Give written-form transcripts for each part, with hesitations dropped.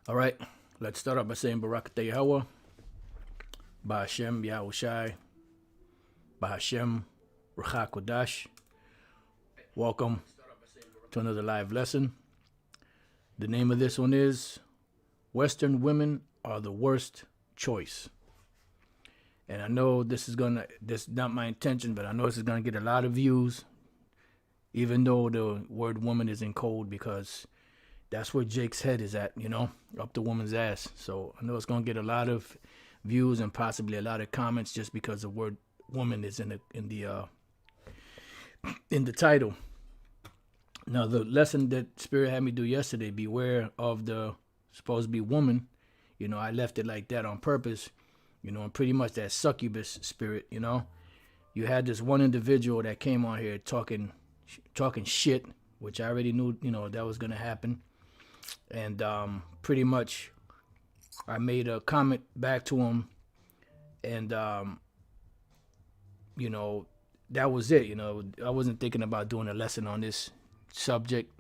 All right, let's start off by saying Barakatah Yahweh, Bahashem Yahushai, Bahashem Ruach Kodash. Welcome to another live lesson. The name of this one is Western Women Are the Worst Choice. And I know this is not my intention, but I know this is gonna get a lot of views, even though the word woman is in code, because that's where Jake's head is at, up the woman's ass. So I know it's gonna get a lot of views and possibly a lot of comments just because the word woman is in the title. Now the lesson that Spirit had me do yesterday, beware of the supposed to be woman. I left it like that on purpose. And pretty much that succubus spirit. You had this one individual that came on here talking shit, which I already knew, that was gonna happen. And pretty much I made a comment back to him, and that was it. I wasn't thinking about doing a lesson on this subject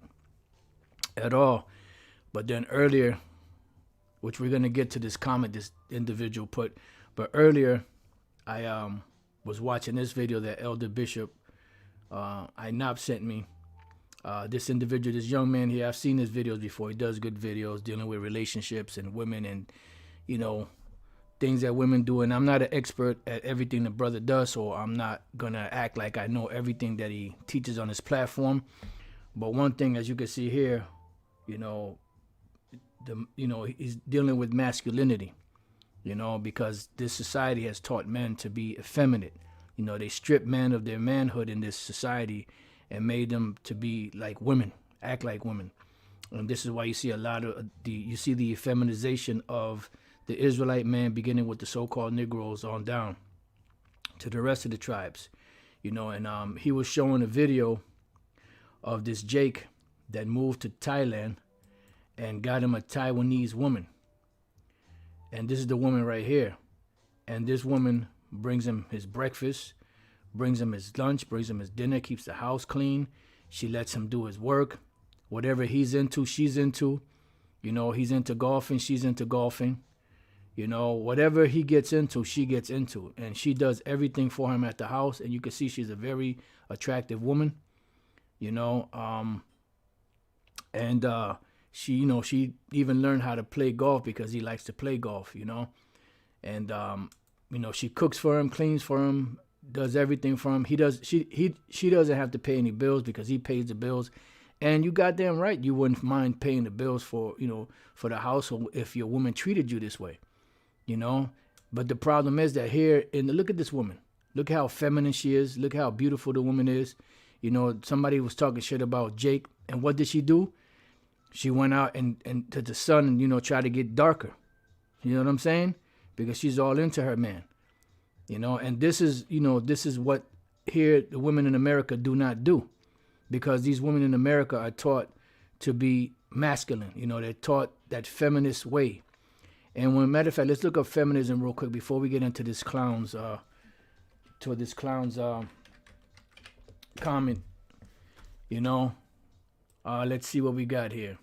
at all. But then earlier, which we're gonna get to this comment this individual put, but earlier I was watching this video that Elder Bishop Inop sent me. This individual, this young man here, I've seen his videos before. He does good videos dealing with relationships and women and, things that women do. And I'm not an expert at everything the brother does, so I'm not going to act like I know everything that he teaches on his platform. But one thing, as you can see here, he's dealing with masculinity, because this society has taught men to be effeminate. They strip men of their manhood in this society and made them to be like women, act like women. And this is why you see a lot of the effeminization of the Israelite man, beginning with the so-called Negroes on down to the rest of the tribes. And he was showing a video of this Jake that moved to Thailand and got him a Taiwanese woman. And this is the woman right here. And this woman brings him his breakfast, brings him his lunch, brings him his dinner, keeps the house clean. She lets him do his work. Whatever he's into, she's into. He's into golfing, she's into golfing. Whatever he gets into, she gets into. And she does everything for him at the house. And you can see she's a very attractive woman. She even learned how to play golf because he likes to play golf, And she cooks for him, cleans for him, does everything for him. She doesn't have to pay any bills because he pays the bills. And you goddamn right, you wouldn't mind paying the bills for the household if your woman treated you this way, But the problem is that here, look at this woman. Look how feminine she is. Look how beautiful the woman is. Somebody was talking shit about Jake, and what did she do? She went out and to the sun and try to get darker. You know what I'm saying? Because she's all into her man. And this is what here the women in America do not do, because these women in America are taught to be masculine. They're taught that feminist way. And matter of fact, let's look up feminism real quick before we get into this clown's comment. Let's see what we got here.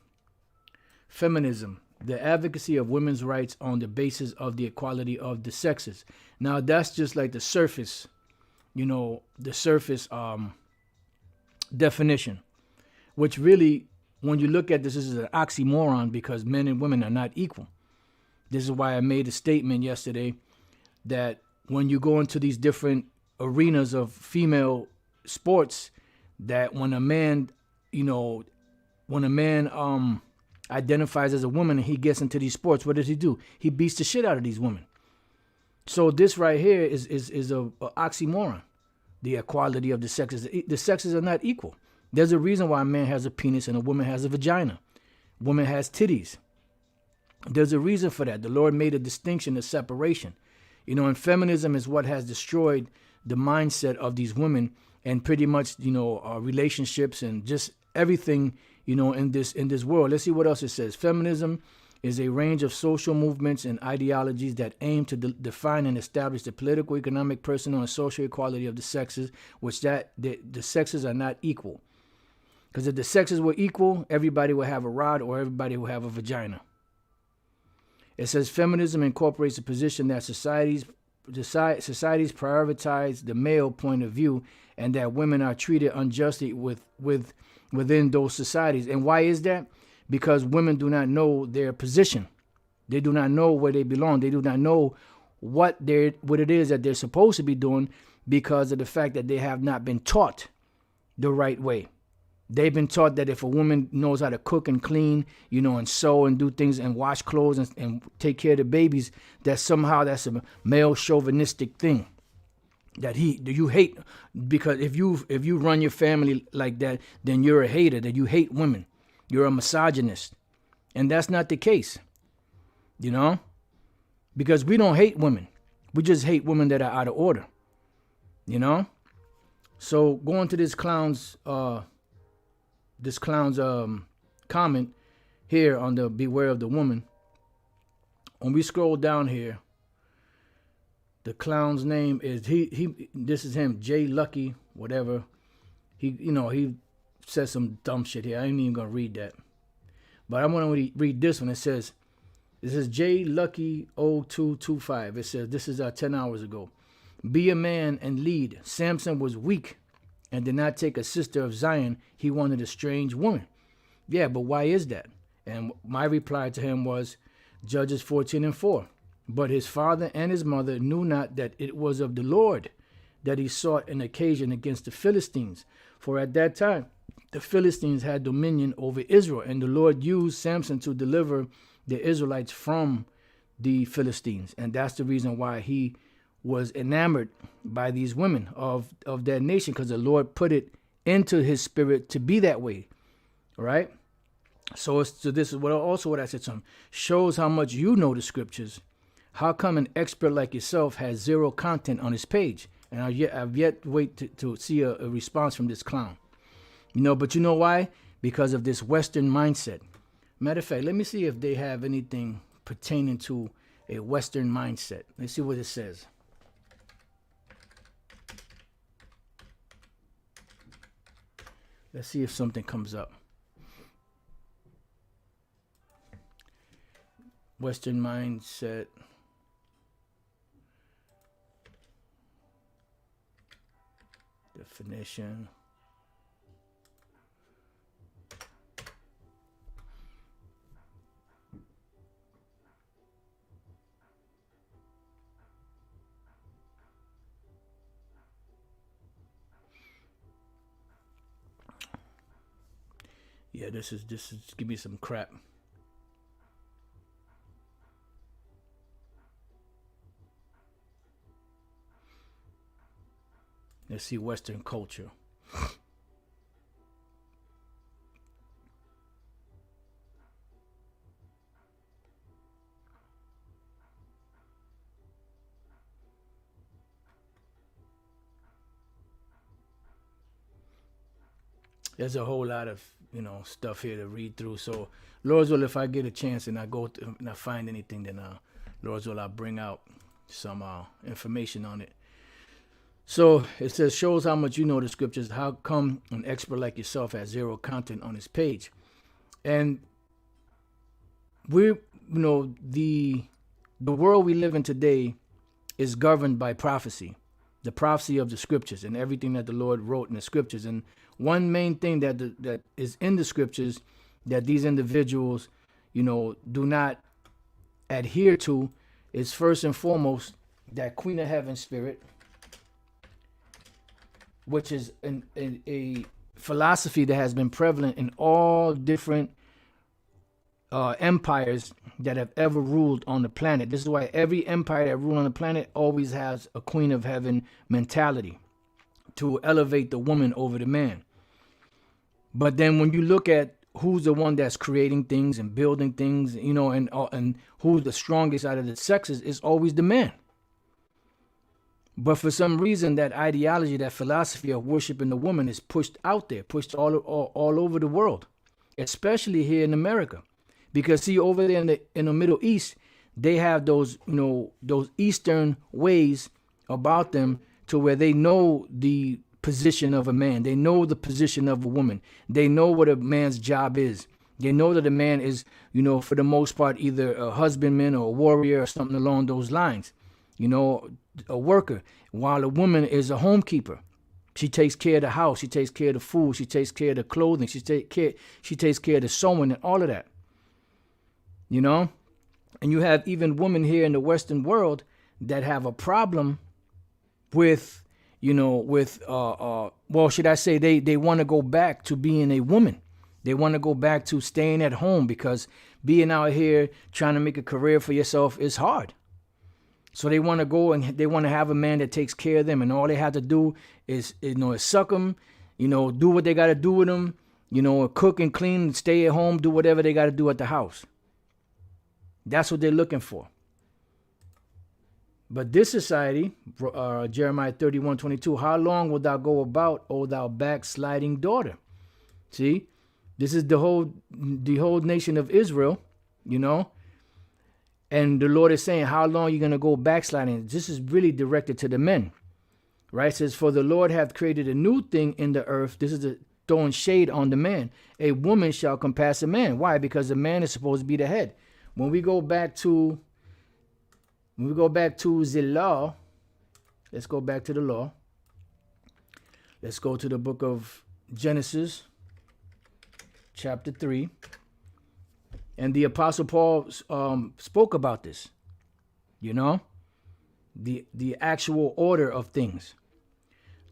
Feminism, the advocacy of women's rights on the basis of the equality of the sexes. Now that's just like the surface, definition, which really, when you look at this is an oxymoron, because men and women are not equal. This is why I made a statement yesterday that when you go into these different arenas of female sports, that when a man identifies as a woman and he gets into these sports, what does he do? He beats the shit out of these women. So this right here is a oxymoron. The equality of the sexes. The sexes are not equal. There's a reason why a man has a penis and a woman has a vagina. Woman has titties. There's a reason for that. The Lord made a distinction, a separation. And feminism is what has destroyed the mindset of these women, and pretty much, relationships and just everything, in this world. Let's see what else it says. Feminism is a range of social movements and ideologies that aim to define and establish the political, economic, personal, and social equality of the sexes, which the sexes are not equal. Because if the sexes were equal, everybody would have a rod or everybody would have a vagina. It says feminism incorporates the position that societies prioritize the male point of view and that women are treated unjustly within those societies. And why is that? Because women do not know their position. They do not know where they belong. They do not know what it is that they're supposed to be doing because of the fact that they have not been taught the right way. They've been taught that if a woman knows how to cook and clean, and sew and do things and wash clothes and take care of the babies, that somehow that's a male chauvinistic thing. That you hate, because if you run your family like that, then you're a hater, that you hate women. You're a misogynist. And that's not the case. Because we don't hate women. We just hate women that are out of order. So going to this clown's comment here on the Beware of the Woman. When we scroll down here, the clown's name is this is him, Jay Lucky, whatever. He says some dumb shit here. I ain't even gonna read that. But I want to read this one. It says, this is J Lucky 0225. It says, this is 10 hours ago. Be a man and lead. Samson was weak and did not take a sister of Zion. He wanted a strange woman. Yeah, but why is that? And my reply to him was Judges 14:4. But his father and his mother knew not that it was of the Lord that he sought an occasion against the Philistines. For at that time, the Philistines had dominion over Israel, and the Lord used Samson to deliver the Israelites from the Philistines. And that's the reason why he was enamored by these women of that nation, because the Lord put it into his spirit to be that way, right? So this is what I said to him. Shows how much you know the scriptures. How come an expert like yourself has zero content on his page? And I've yet to wait to see a response from this clown. But you know why? Because of this Western mindset. Matter of fact, let me see if they have anything pertaining to a Western mindset. Let's see what it says. Let's see if something comes up. Western mindset. Definition. Yeah, this is give me some crap. Let's see Western culture. There's a whole lot of stuff here to read through. So Lord's will, if I get a chance and I go and I find anything, then Lord's will, I'll bring out some information on it. So it says, shows how much you know the scriptures. How come an expert like yourself has zero content on his page? And the world we live in today is governed by prophecy, the prophecy of the scriptures and everything that the Lord wrote in the scriptures. And one main thing that is in the scriptures that these individuals, do not adhere to is first and foremost that Queen of Heaven spirit, which is a philosophy that has been prevalent in all different empires that have ever ruled on the planet. This is why every empire that ruled on the planet always has a Queen of Heaven mentality to elevate the woman over the man. But then when you look at who's the one that's creating things and building things, and who's the strongest out of the sexes, is always the man. But for some reason, that ideology, that philosophy of worshiping the woman is pushed out there, pushed all over the world, especially here in America. Because see, over there in the Middle East, they have those Eastern ways about them to where they know the position of a man. They know the position of a woman. They know what a man's job is. They know that a man is, for the most part, either a husbandman or a warrior or something along those lines, a worker, while a woman is a homekeeper. She takes care of the house. She takes care of the food. She takes care of the clothing. She takes care of the sewing and all of that. And you have even women here in the Western world that have a problem with, should I say they want to go back to being a woman. They want to go back to staying at home because being out here trying to make a career for yourself is hard. So they want to go and they want to have a man that takes care of them, and all they have to do is suck them, do what they got to do with them, cook and clean, stay at home, do whatever they got to do at the house. That's what they're looking for. But this society, Jeremiah 31:22, how long wilt thou go about, O thou backsliding daughter? See, this is the whole nation of Israel, and the Lord is saying, how long are you going to go backsliding? This is really directed to the men, right? It says, for the Lord hath created a new thing in the earth. This is throwing shade on the man. A woman shall compass a man. Why? Because the man is supposed to be the head. When we go back to the law, let's go back to the law. Let's go to the book of Genesis, chapter 3. And the Apostle Paul spoke about this, the actual order of things.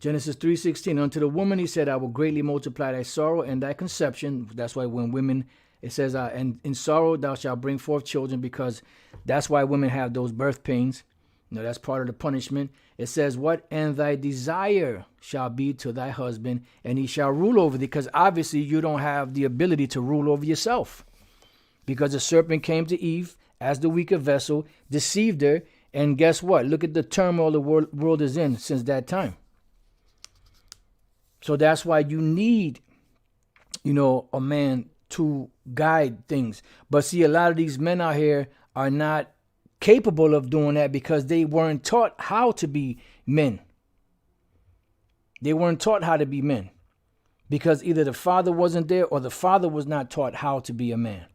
Genesis 3:16, unto the woman he said, I will greatly multiply thy sorrow and thy conception. That's why when women, it says, and in sorrow thou shalt bring forth children, because that's why women have those birth pains. That's part of the punishment. It says, what? And thy desire shall be to thy husband, and he shall rule over thee. Because obviously you don't have the ability to rule over yourself. Because the serpent came to Eve as the weaker vessel, deceived her, and guess what? Look at the turmoil the world is in since that time. So that's why you need, a man to guide things. But see, a lot of these men out here are not capable of doing that because they weren't taught how to be men. They weren't taught how to be men because either the father wasn't there or the father was not taught how to be a man.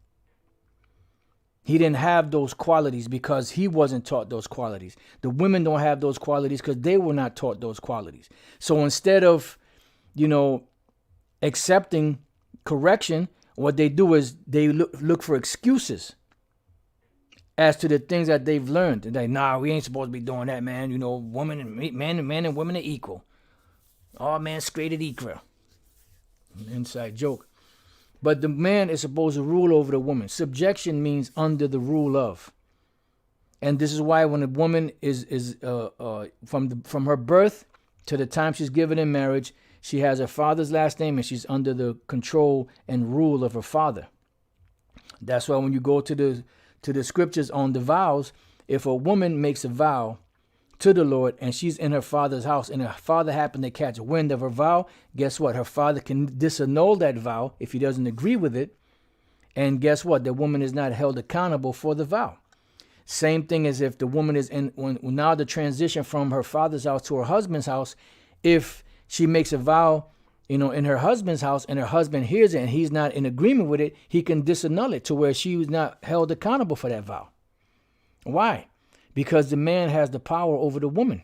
He didn't have those qualities because he wasn't taught those qualities. The women don't have those qualities because they were not taught those qualities. So instead of, accepting correction, what they do is they look for excuses as to the things that they've learned. And they, nah, we ain't supposed to be doing that, man. Woman and man and women are equal. All man's created equal. Inside joke. But the man is supposed to rule over the woman. Subjection means under the rule of. And this is why when a woman is from her birth to the time she's given in marriage, she has her father's last name and she's under the control and rule of her father. That's why when you go to the scriptures on the vows, if a woman makes a vow to the Lord and she's in her father's house and her father happened to catch wind of her vow, guess what? Her father can disannul that vow if he doesn't agree with it. And guess what? The woman is not held accountable for the vow. Same thing as if the woman is when now the transition from her father's house to her husband's house, if she makes a vow, in her husband's house and her husband hears it and he's not in agreement with it, he can disannul it to where she was not held accountable for that vow. Why? Because the man has the power over the woman.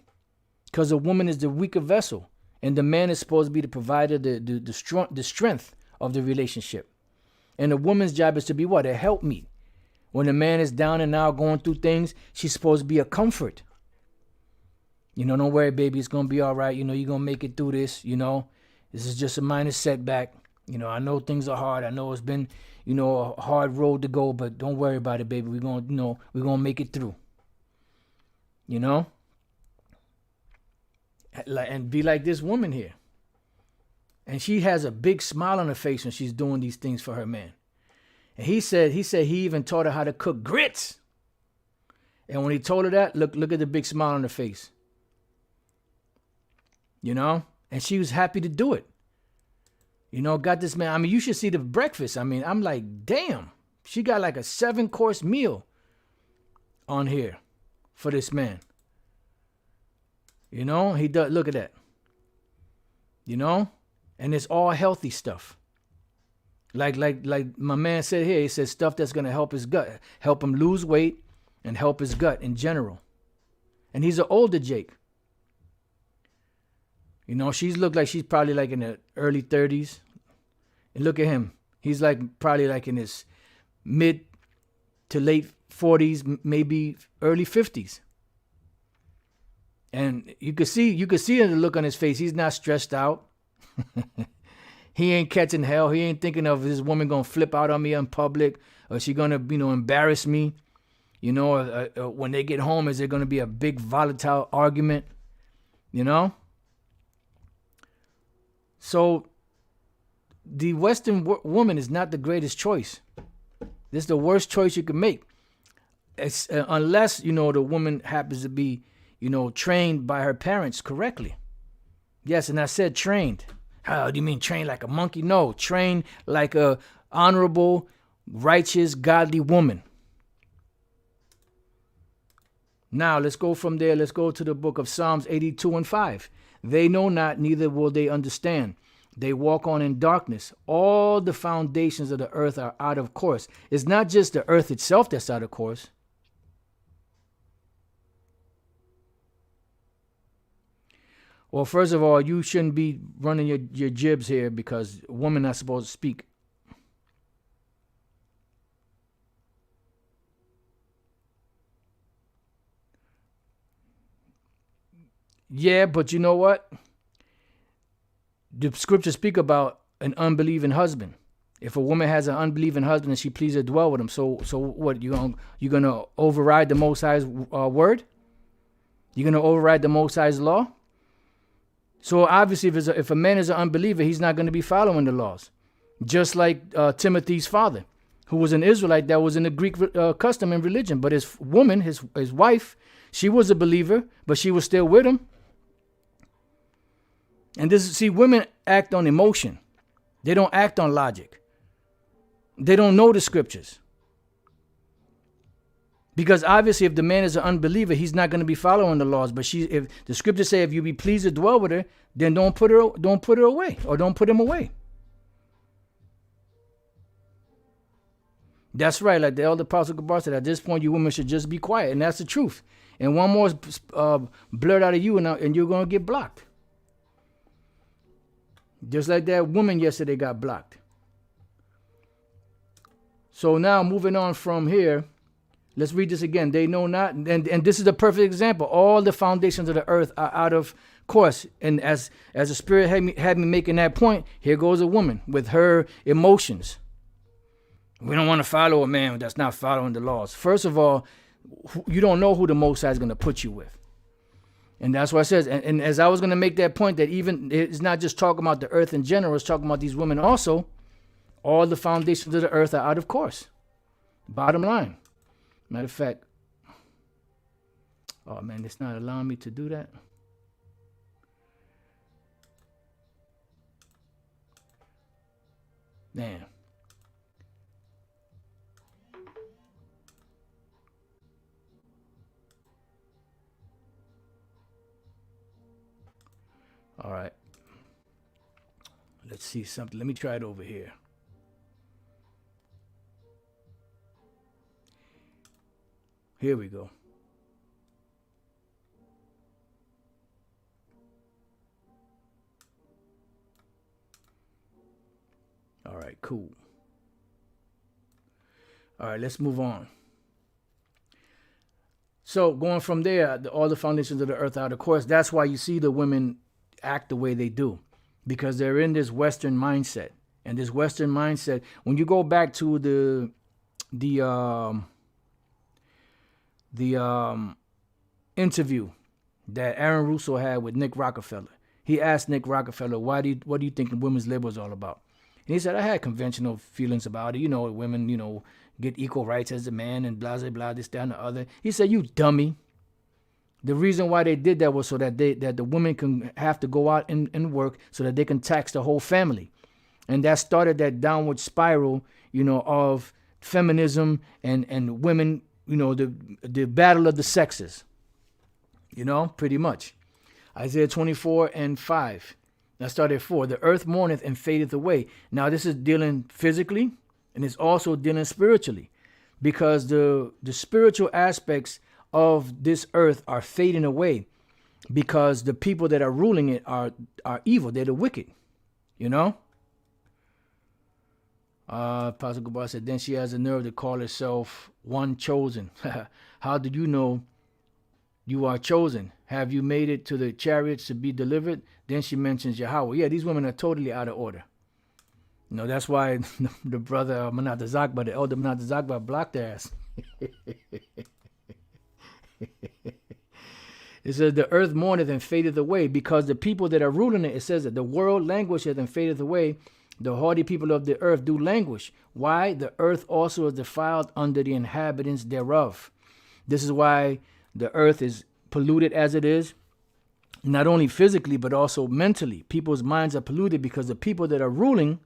Because the woman is the weaker vessel. And the man is supposed to be the provider, the strength of the relationship. And the woman's job is to be what? A helpmeet. When the man is down and out going through things, she's supposed to be a comfort. Don't worry, baby, it's going to be all right. You're going to make it through this, This is just a minor setback. I know things are hard. I know it's been, a hard road to go, but don't worry about it, baby. We're going to make it through. And be like this woman here. And she has a big smile on her face when she's doing these things for her man. And he said he even taught her how to cook grits. And when he told her that, look at the big smile on her face. And she was happy to do it. Got this man. You should see the breakfast. I'm like, damn, she got like a 7-course meal on here for this man. He does. Look at that. you know, and it's all healthy stuff. Like my man said here, he said stuff that's gonna help his gut, help him lose weight, and help his gut in general. And he's an older Jake. You know, she's looked like she's probably like in the early 30s. And look at him. He's like probably like in his mid to late 40s, maybe early 50s. And you could see the look on his face. He's not stressed out. He ain't catching hell. He ain't thinking of this woman gonna flip out on me in public, or she gonna, embarrass me. You know, when they get home, is there gonna be a big volatile argument? You know. So the Western woman is not the greatest choice. This is the worst choice you can make. It's, unless, the woman happens to be, trained by her parents correctly. Yes, and I said trained. How do you mean trained like a monkey? No, trained like a honorable, righteous, godly woman. Now, let's go from there. Let's go to the book of Psalms 82:5. They know not, neither will they understand. They walk on in darkness. All the foundations of the earth are out of course. It's not just the earth itself that's out of course. Well, first of all, you shouldn't be running your jibs here, because women are supposed to speak. Yeah, but you know what? The scriptures speak about an unbelieving husband. If a woman has an unbelieving husband and she pleases to dwell with him, so what? You gonna override the Most High's word? You gonna override the Most High's law? So obviously, if a man is an unbeliever, he's not going to be following the laws. Just like Timothy's father, who was an Israelite that was in the Greek custom and religion. But his woman, his wife, she was a believer, but she was still with him. And women act on emotion. They don't act on logic. They don't know the scriptures. Because obviously, if the man is an unbeliever, he's not going to be following the laws. But if the scriptures say, if you be pleased to dwell with her, then don't put her away, or don't put him away. That's right. Like the elder Apostle Gabar said, at this point, you women should just be quiet, and that's the truth. And one more blurt out of you, and you're going to get blocked. Just like that woman yesterday got blocked. So now, moving on from here. Let's read this again. They know not, and this is a perfect example. All the foundations of the earth are out of course. And as the Spirit had me making that point, here goes a woman with her emotions. We don't want to follow a man that's not following the laws. First of all, you don't know who the Most High is going to put you with. And that's what it says. And as I was going to make that point, that even it's not just talking about the earth in general, it's talking about these women also. All the foundations of the earth are out of course. Bottom line. Matter of fact, oh man, it's not allowing me to do that. Man. All right. Let's see something. Let me try it over here. Here we go. All right, cool. All right, let's move on. So going from there, all the foundations of the earth out of course. That's why you see the women act the way they do, because they're in this Western mindset. And this Western mindset, when you go back to the interview that Aaron Russo had with Nick Rockefeller. He asked Nick Rockefeller, what do you think women's labor is all about? And he said, I had conventional feelings about it. Women, get equal rights as a man and blah, blah, blah, this, that, and the other. He said, you dummy. The reason why they did that was so that the women can have to go out and work so that they can tax the whole family. And that started that downward spiral, of feminism and women, the battle of the sexes, pretty much. Isaiah 24:5. Let's start at 4. The earth mourneth and fadeth away. Now this is dealing physically, and it's also dealing spiritually, because the spiritual aspects of this earth are fading away, because the people that are ruling it are evil. They're the wicked, you know. Apostle Gabar said, then she has the nerve to call herself one chosen. How did you know you are chosen? Have you made it to the chariots to be delivered? Then she mentions Yahweh. Yeah, these women are totally out of order. You know, that's why the brother Manat Zakba, the elder Manat Zakba, blocked their ass. It says, the earth mourneth and fadeth away, because the people that are ruling it, it says that the world languisheth and fadeth away. The haughty people of the earth do languish. Why? The earth also is defiled under the inhabitants thereof. This is why the earth is polluted as it is, not only physically, but also mentally. People's minds are polluted because the people that are ruling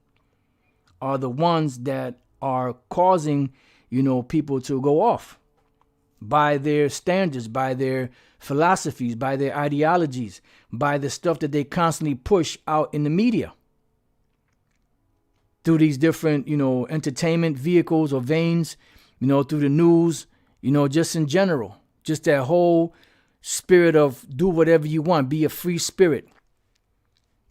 are the ones that are causing, people to go off by their standards, by their philosophies, by their ideologies, by the stuff that they constantly push out in the media through these different, entertainment vehicles or veins, through the news, just in general, just that whole spirit of do whatever you want, be a free spirit.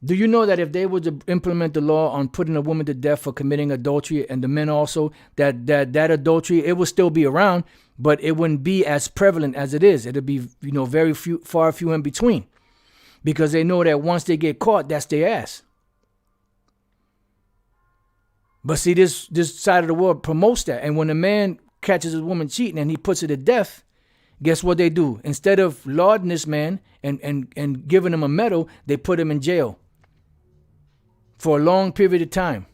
Do you know that if they were to implement the law on putting a woman to death for committing adultery, and the men also, that adultery, it would still be around, but it wouldn't be as prevalent as it is. It'll be, very few in between, because they know that once they get caught, that's their ass. But see, this side of the world promotes that. And when a man catches a woman cheating and he puts her to death, guess what they do? Instead of lauding this man and giving him a medal, they put him in jail for a long period of time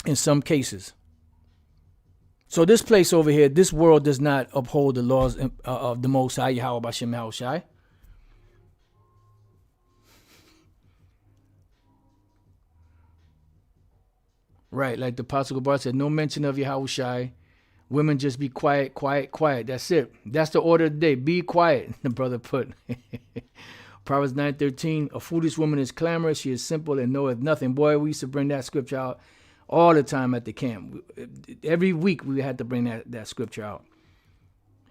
in some cases. So this place over here, this world does not uphold the laws of the Most High, Yahweh Bashem Yahushai. Right, like the Apostle Gabar said, no mention of Yahushai. Women just be quiet, quiet, quiet. That's it. That's the order of the day. Be quiet, the brother put. Proverbs 9:13, a foolish woman is clamorous. She is simple and knoweth nothing. Boy, we used to bring that scripture out all the time at the camp. Every week we had to bring that scripture out.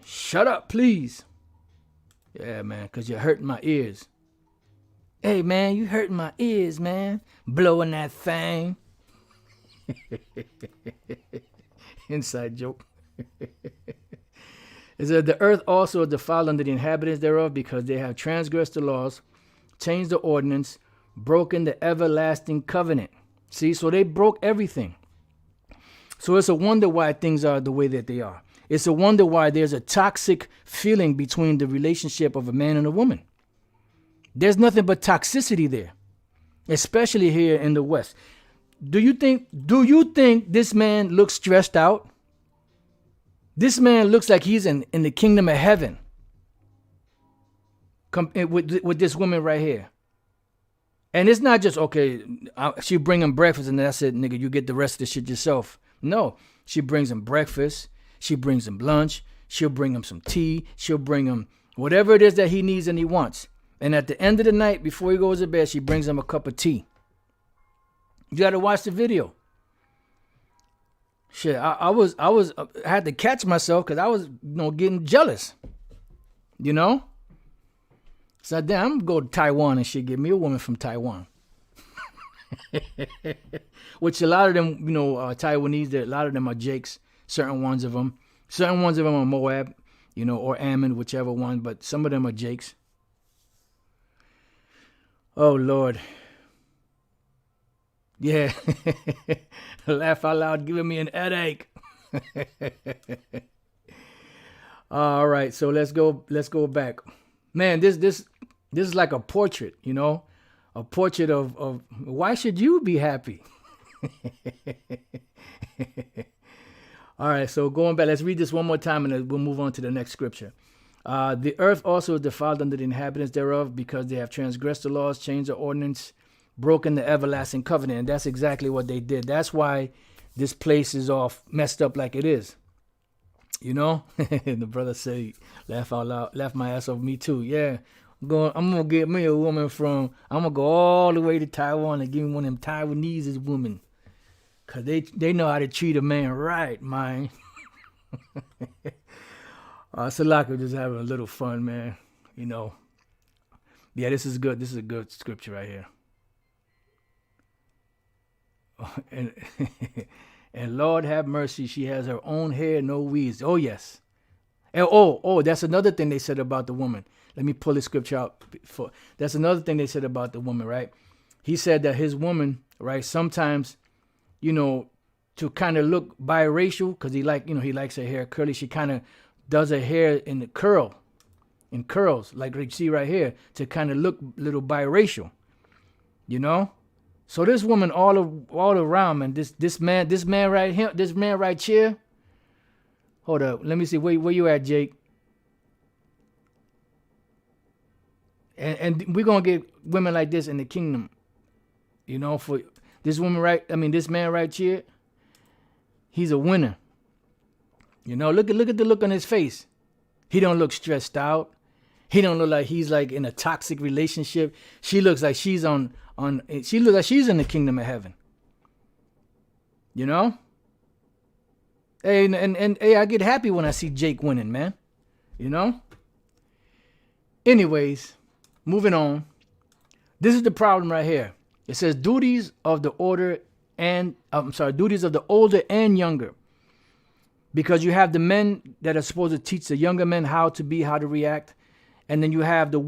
Shut up, please. Yeah, man, because you're hurting my ears. Hey, man, you hurting my ears, man. Blowing that thing. Inside joke. It said, the earth also is defiled under the inhabitants thereof, because they have transgressed the laws, changed the ordinance, broken the everlasting covenant. See, so they broke everything. So it's a wonder why things are the way that they are. It's a wonder why there's a toxic feeling between the relationship of a man and a woman. There's nothing but toxicity there, especially here in the West. Do you think this man looks stressed out? This man looks like he's in the kingdom of heaven with this woman right here. And it's not just, okay, she bring him breakfast and that's it, nigga, you get the rest of the shit yourself. No, she brings him breakfast. She brings him lunch. She'll bring him some tea. She'll bring him whatever it is that he needs and he wants. And at the end of the night, before he goes to bed, she brings him a cup of tea. You got to watch the video. Shit, I had to catch myself because I was, getting jealous. So damn, I'm gonna go to Taiwan and shit. Get me a woman from Taiwan. Which a lot of them, Taiwanese, a lot of them are Jakes. Certain ones of them are Moab, or Ammon, whichever one. But some of them are Jakes. Oh Lord. Yeah. Laugh out loud, giving me an headache. All right, so let's go back. Man, this is like a portrait, a portrait of why should you be happy? All right, so going back, let's read this one more time and then we'll move on to the next scripture. The earth also is defiled under the inhabitants thereof, because they have transgressed the laws, changed the ordinance, broken the everlasting covenant. And that's exactly what they did. That's why this place is all messed up like it is. And the brother said, laugh out loud, laugh my ass off, me too. Yeah. I'm gonna get me a woman from. I'm gonna go all the way to Taiwan and give me one of them Taiwanese women, cause they know how to treat a man right, man. Salaka just having a little fun, man. You know. Yeah, this is good. This is a good scripture right here. And and Lord have mercy, she has her own hair, no weeds. Oh yes. And that's another thing they said about the woman. Let me pull this scripture out. That's another thing they said about the woman, right? He said that his woman, right, sometimes, to kind of look biracial, because he likes her hair curly. She kind of does her hair in curls, like you see right here, to kind of look a little biracial, So this woman all around, man. This man right here, this man right here. Hold up, let me see where you at, Jake. And we're gonna get women like this in the kingdom, For this woman this man right here, he's a winner. Look at the look on his face. He don't look stressed out. He don't look like he's like in a toxic relationship. She looks like she's she looks like she's in the kingdom of heaven. Hey, and hey, I get happy when I see Jake winning, man. Anyways, moving on. This is the problem right here. It says duties of the older and younger. Because you have the men that are supposed to teach the younger men how to react. And then you have the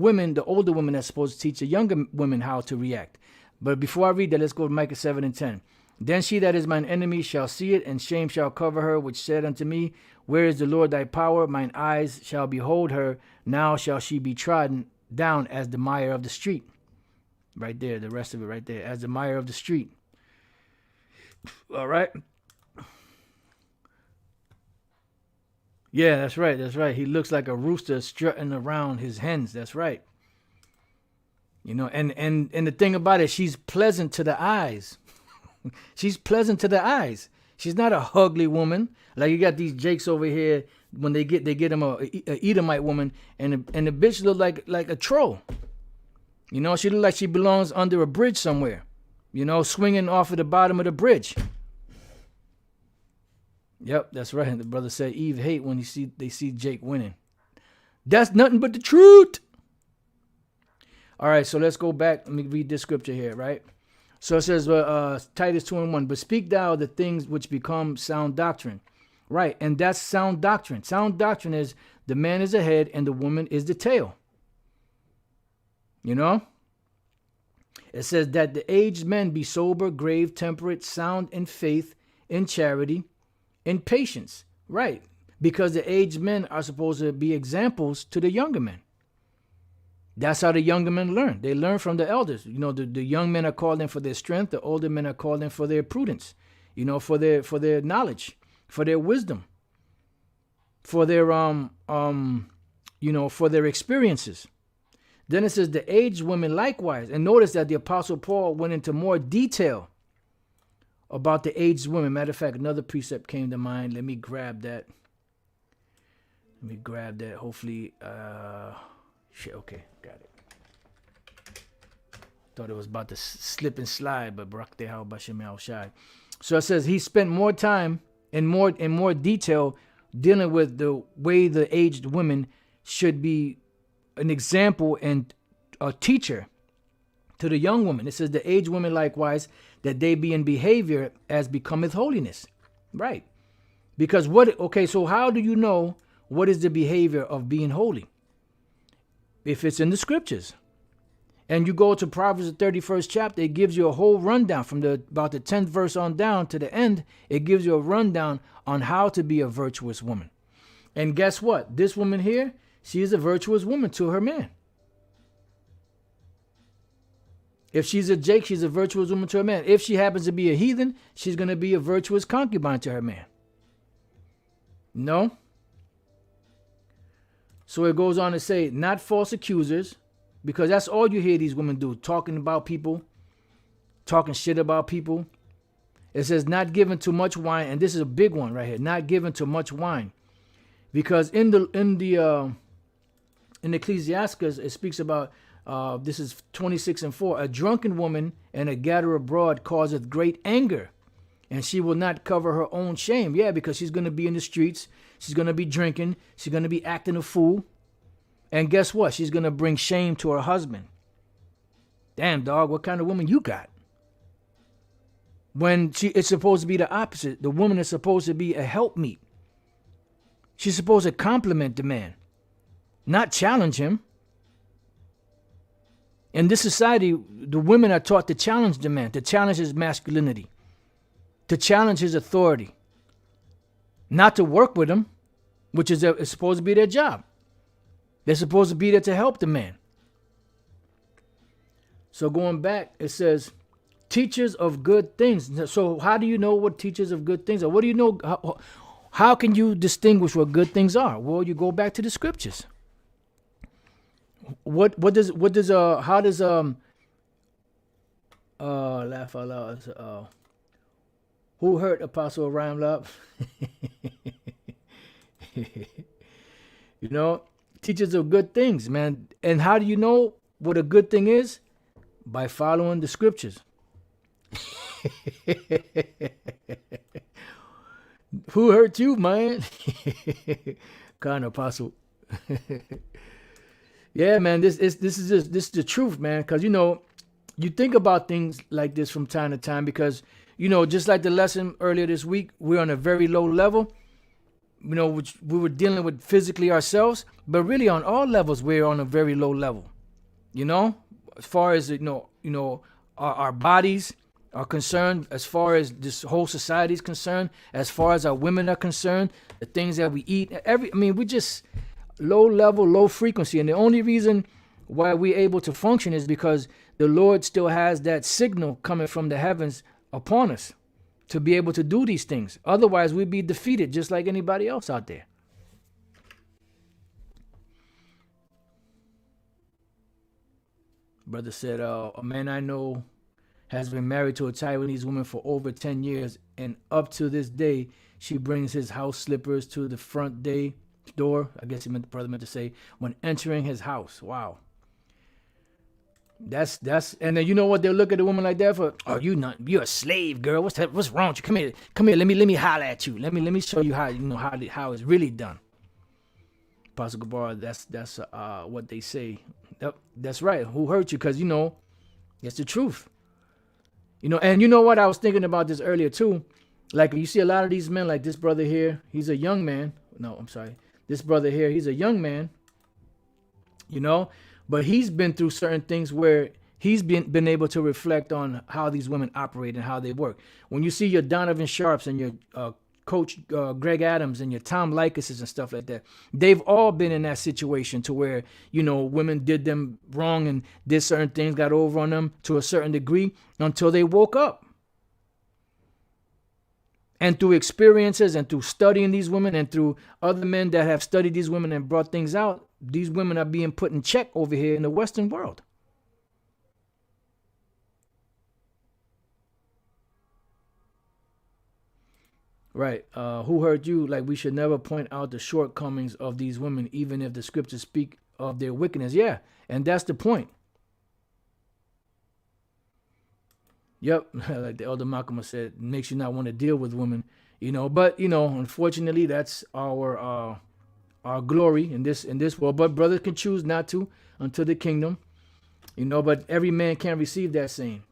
older women that's supposed to teach the younger women how to react. But before I read that, let's go to Micah 7:10. Then she that is mine enemy shall see it, and shame shall cover her, which said unto me, Where is the Lord thy power? Mine eyes shall behold her. Now shall she be trodden down as the mire of the street. Right there, the rest of it right there, as the mire of the street. All right. Yeah, that's right. He looks like a rooster strutting around his hens. That's right. And the thing about it, she's pleasant to the eyes. She's pleasant to the eyes. She's not a ugly woman. Like you got these Jakes over here, when they get him a Edomite woman, and the bitch look like a troll. She look like she belongs under a bridge somewhere. Swinging off of the bottom of the bridge. Yep, that's right. The brother said Eve hate when they see Jake winning. That's nothing but the truth. All right, so let's go back. Let me read this scripture here, right? So it says, Titus 2:1, but speak thou the things which become sound doctrine. Right, and that's sound doctrine. Sound doctrine is the man is the head and the woman is the tail. It says that the aged men be sober, grave, temperate, sound in faith, in charity, in patience. Right, because the aged men are supposed to be examples to the younger men. That's how the younger men learn. They learn from the elders. The young men are called in for their strength. The older men are called in for their prudence, for their knowledge, for their wisdom, for their for their experiences. Then it says the aged women likewise. And notice that the Apostle Paul went into more detail about the aged women. Matter of fact, another precept came to mind. Let me grab that. Hopefully, okay, got it. Thought it was about to slip and slide, but Barak how Bashim al Shai. So it says he spent more time in more detail dealing with the way the aged women should be an example and a teacher to the young woman. It says the aged women likewise, that they be in behavior as becometh holiness. Right. Because so how do you know what is the behavior of being holy? If it's in the scriptures. And you go to Proverbs the 31st chapter, it gives you a whole rundown from about the 10th verse on down to the end. It gives you a rundown on how to be a virtuous woman. And guess what? This woman here, she is a virtuous woman to her man. If she's a Jake, she's a virtuous woman to her man. If she happens to be a heathen, she's going to be a virtuous concubine to her man. No? So it goes on to say, not false accusers, because that's all you hear these women do, talking about people, talking shit about people. It says not given to much wine, and this is a big one right here, not given to much wine. Because in the in Ecclesiastes, it speaks about, this is 26:4, a drunken woman and a gatherer abroad causeth great anger, and she will not cover her own shame. Yeah, because she's going to be in the streets. She's going to be drinking. She's going to be acting a fool. And guess what? She's going to bring shame to her husband. Damn, dog, what kind of woman you got? When it's supposed to be the opposite. The woman is supposed to be a helpmeet. She's supposed to compliment the man, not challenge him. In this society, the women are taught to challenge the man, to challenge his masculinity, to challenge his authority, not to work with him, which is supposed to be their job. They're supposed to be there to help the man. So going back, it says, teachers of good things. So how do you know what teachers of good things are? What do you know? How can you distinguish what good things are? Well, you go back to the scriptures. How does laugh out loud, who hurt Apostle Rhyme Love? You know, teachers of good things, man. And how do you know what a good thing is? By following the scriptures. Who hurt you, man? Kind of apostle. Yeah, man, this is the truth, man. Because, you know, you think about things like this from time to time because, you know, just like the lesson earlier this week, we're on a very low level, you know, which we were dealing with physically ourselves, but really on all levels, we're on a very low level, you know, as far as, our bodies are concerned, as far as this whole society is concerned, as far as our women are concerned, the things that we eat, we just low level, low frequency. And the only reason why we're able to function is because the Lord still has that signal coming from the heavens upon us to be able to do these things. Otherwise, we'd be defeated just like anybody else out there. Brother said, a man I know has been married to a Taiwanese woman for over 10 years, and up to this day, she brings his house slippers to the front door. I guess the brother meant to say, when entering his house. Wow. That's and then you know what they'll look at a woman like that for? Oh, you're a slave, girl. What's wrong with you? Come here. Let me holler at you. Let me show you how it's really done. Apostle Gabar, that's what they say. Yep, that's right. Who hurt you? Because, you know, it's the truth. You know, and you know what? I was thinking about this earlier too. Like, you see a lot of these men, like this brother here, he's a young man. No, I'm sorry. This brother here, he's a young man, you know, but he's been through certain things where he's been able to reflect on how these women operate and how they work. When you see your Donovan Sharps and your Coach Greg Adams and your Tom Likas and stuff like that, they've all been in that situation to where, you know, women did them wrong and did certain things, got over on them to a certain degree until they woke up. And through experiences and through studying these women and through other men that have studied these women and brought things out, these women are being put in check over here in the Western world. Right. Who hurt you? Like, we should never point out the shortcomings of these women, even if the scriptures speak of their wickedness. Yeah. And that's the point. Yep. Like the elder Malcolm said, makes you not want to deal with women, you know, but, you know, unfortunately, that's our glory in this world. But brothers can choose not to until the kingdom, you know, but every man can't receive that same.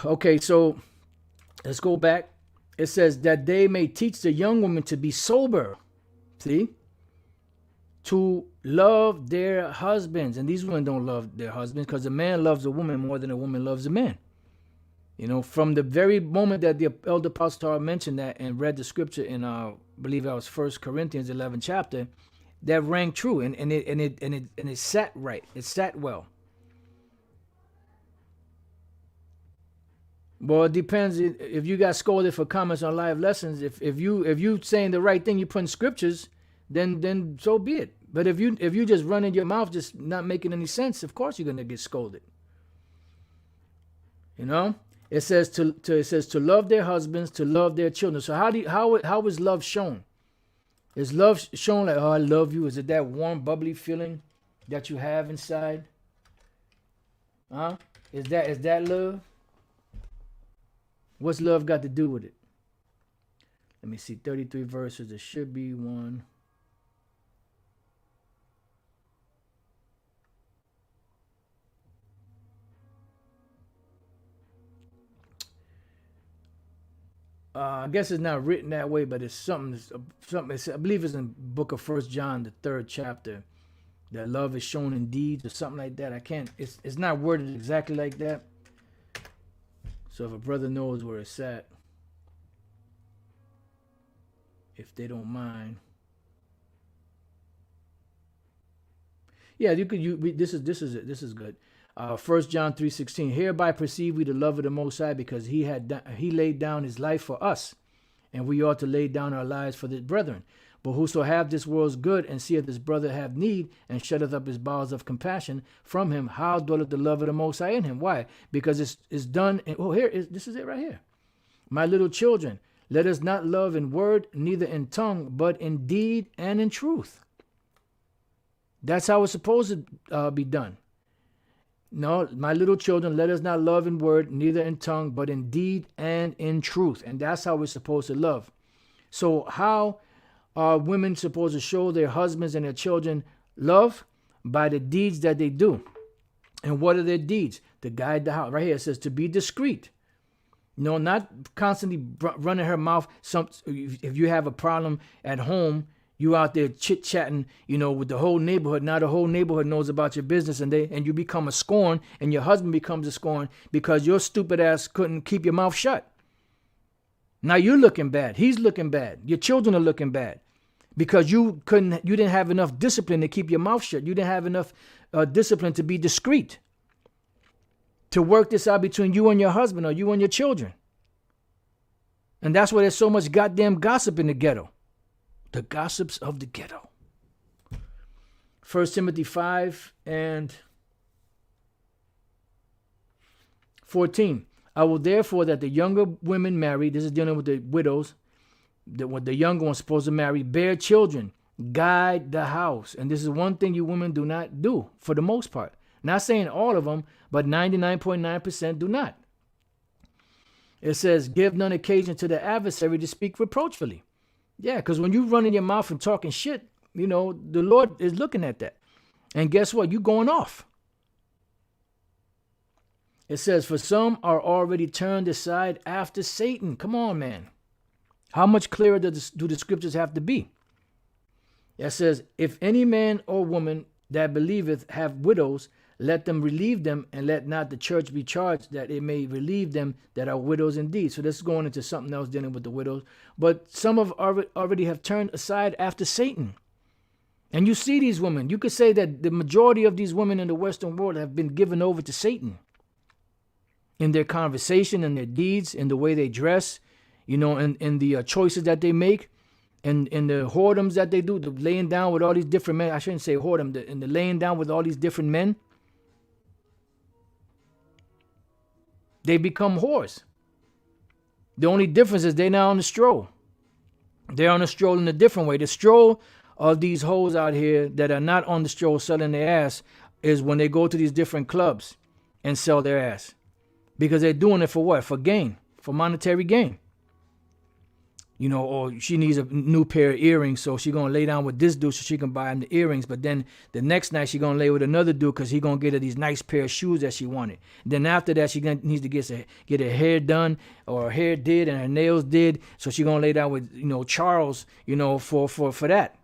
Okay. So let's go back. It says that they may teach the young women to be sober, see, to love their husbands. And these women don't love their husbands because a man loves a woman more than a woman loves a man. You know, from the very moment that the elder pastor mentioned that and read the scripture in, I believe that was 1 Corinthians 11 chapter, that rang true and it sat right. It sat well. Well, it depends. If you got scolded for comments on live lessons, if you saying the right thing, you put in scriptures, then so be it. But if you just running your mouth, just not making any sense, of course you're gonna get scolded. You know, it says to love their husbands, to love their children. So how is love shown? Is love shown like, oh, I love you? Is it that warm, bubbly feeling that you have inside? Huh? Is that love? What's love got to do with it? Let me see. 33 verses. There should be one. I guess it's not written that way, but it's something. I believe it's in the book of First John, the 3rd chapter. That love is shown in deeds or something like that. I can't. It's not worded exactly like that. So if a brother knows where it's at, if they don't mind, yeah, you could. This is it. This is good. 1 John 3:16. Hereby perceive we the love of the Most High, because he laid down his life for us, and we ought to lay down our lives for the brethren. But whoso have this world's good, and seeth his brother have need, and shutteth up his bowels of compassion from him, how dwelleth the love of the Most High in him? Why? Because it's done. This is it right here. My little children, let us not love in word, neither in tongue, but in deed and in truth. That's how it's supposed to be done. No, my little children, let us not love in word, neither in tongue, but in deed and in truth. And that's how we're supposed to love. So how are women supposed to show their husbands and their children love? By the deeds that they do. And what are their deeds? To guide the house. Right here it says to be discreet. No, not constantly running her mouth. If you have a problem at home, you out there chit-chatting, with the whole neighborhood. Now the whole neighborhood knows about your business, and you become a scorn, and your husband becomes a scorn because your stupid ass couldn't keep your mouth shut. Now you're looking bad. He's looking bad. Your children are looking bad because you didn't have enough discipline to keep your mouth shut. You didn't have enough discipline to be discreet, to work this out between you and your husband or you and your children. And that's why there's so much goddamn gossip in the ghetto. The gossips of the ghetto. 1 Timothy 5 and 14. I will therefore that the younger women marry, this is dealing with the widows, what the younger one's supposed to marry, bear children, guide the house. And this is one thing you women do not do for the most part. Not saying all of them, but 99.9% do not. It says, give none occasion to the adversary to speak reproachfully. Yeah, because when you running your mouth and talking shit, the Lord is looking at that. And guess what? You going off. It says, for some are already turned aside after Satan. Come on, man. How much clearer do the scriptures have to be? It says, if any man or woman that believeth have widows, let them relieve them, and let not the church be charged that it may relieve them that are widows indeed. So this is going into something else dealing with the widows. But some of already have turned aside after Satan. And you see these women. You could say that the majority of these women in the Western world have been given over to Satan. In their conversation, in their deeds, in the way they dress, in the choices that they make, and in the whoredoms that they do, the laying down with all these different men. I shouldn't say whoredom, in the laying down with all these different men. They become whores. The only difference is they're now on the stroll. They're on the stroll in a different way. The stroll of these hoes out here that are not on the stroll selling their ass is when they go to these different clubs and sell their ass. Because they're doing it for what? For gain. For monetary gain. Or she needs a new pair of earrings, so she's going to lay down with this dude so she can buy him the earrings. But then the next night she's going to lay with another dude because he's going to get her these nice pair of shoes that she wanted. Then after that, she needs to get her hair done or her hair did and her nails did. So she's going to lay down with, Charles, for that.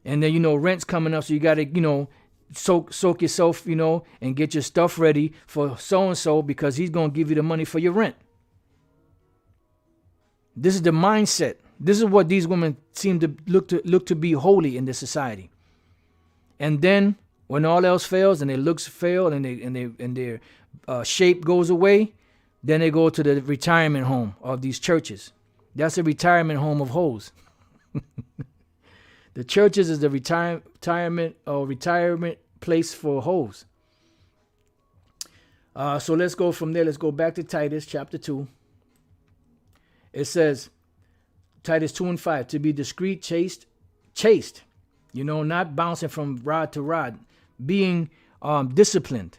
And then, rent's coming up, so you got to, soak yourself, and get your stuff ready for so-and-so because he's going to give you the money for your rent. This is the mindset. This is what these women seem to look to be holy in this society. And then when all else fails and their looks fail and their shape goes away, then they go to the retirement home of these churches. That's a retirement home of hoes. The churches is the retirement place for hoes. So let's go from there. Let's go back to Titus chapter 2. It says, Titus 2:5, to be discreet, chaste, not bouncing from rod to rod, being disciplined.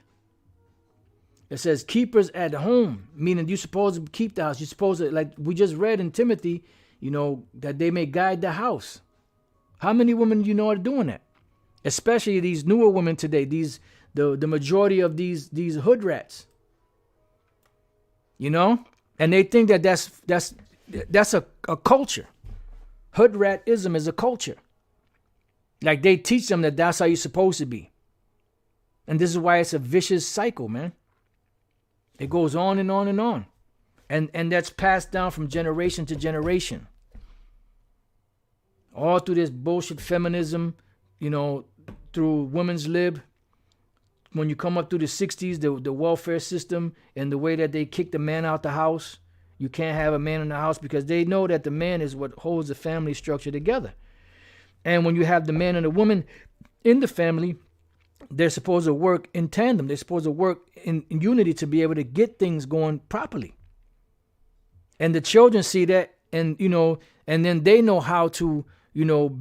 It says keepers at home, meaning you're supposed to keep the house. You're supposed to, like we just read in Timothy, that they may guide the house. How many women are doing that? Especially these newer women today, the majority of these hood rats. And they think that that's a culture. Hood ratism is a culture. Like they teach them that that's how you're supposed to be. And this is why it's a vicious cycle, man. It goes on and on and on. And that's passed down from generation to generation. All through this bullshit feminism, through women's lib. When you come up through the 60s, the welfare system and the way that they kick the man out the house. You can't have a man in the house because they know that the man is what holds the family structure together. And when you have the man and the woman in the family, they're supposed to work in tandem. They're supposed to work in unity to be able to get things going properly. And the children see that, and then they know how to,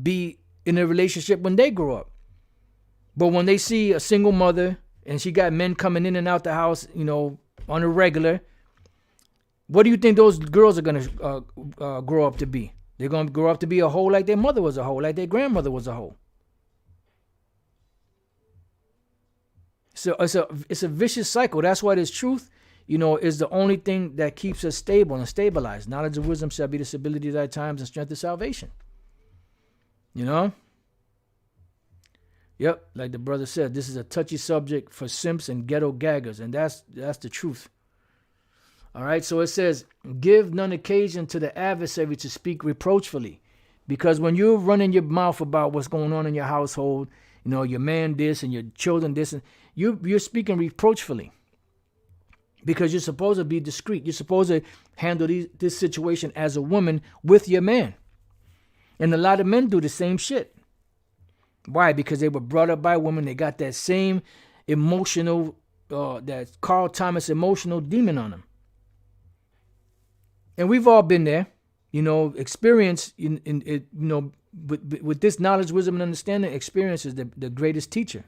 be in a relationship when they grow up. But when they see a single mother and she got men coming in and out the house, on a regular, what do you think those girls are going to grow up to be? They're going to grow up to be a hoe like their mother was a hoe, like their grandmother was a hoe. So it's a vicious cycle. That's why this truth, is the only thing that keeps us stable and stabilized. Knowledge and wisdom shall be the stability of thy times and strength of salvation. Yep, like the brother said, this is a touchy subject for simps and ghetto gaggers, and that's the truth. All right, so it says, give none occasion to the adversary to speak reproachfully. Because when you're running your mouth about what's going on in your household, your man this and your children this, and you're speaking reproachfully. Because you're supposed to be discreet. You're supposed to handle this situation as a woman with your man. And a lot of men do the same shit. Why? Because they were brought up by women. They got that same emotional, that Carl Thomas emotional demon on them. And we've all been there, experience with this knowledge, wisdom, and understanding. Experience is the greatest teacher.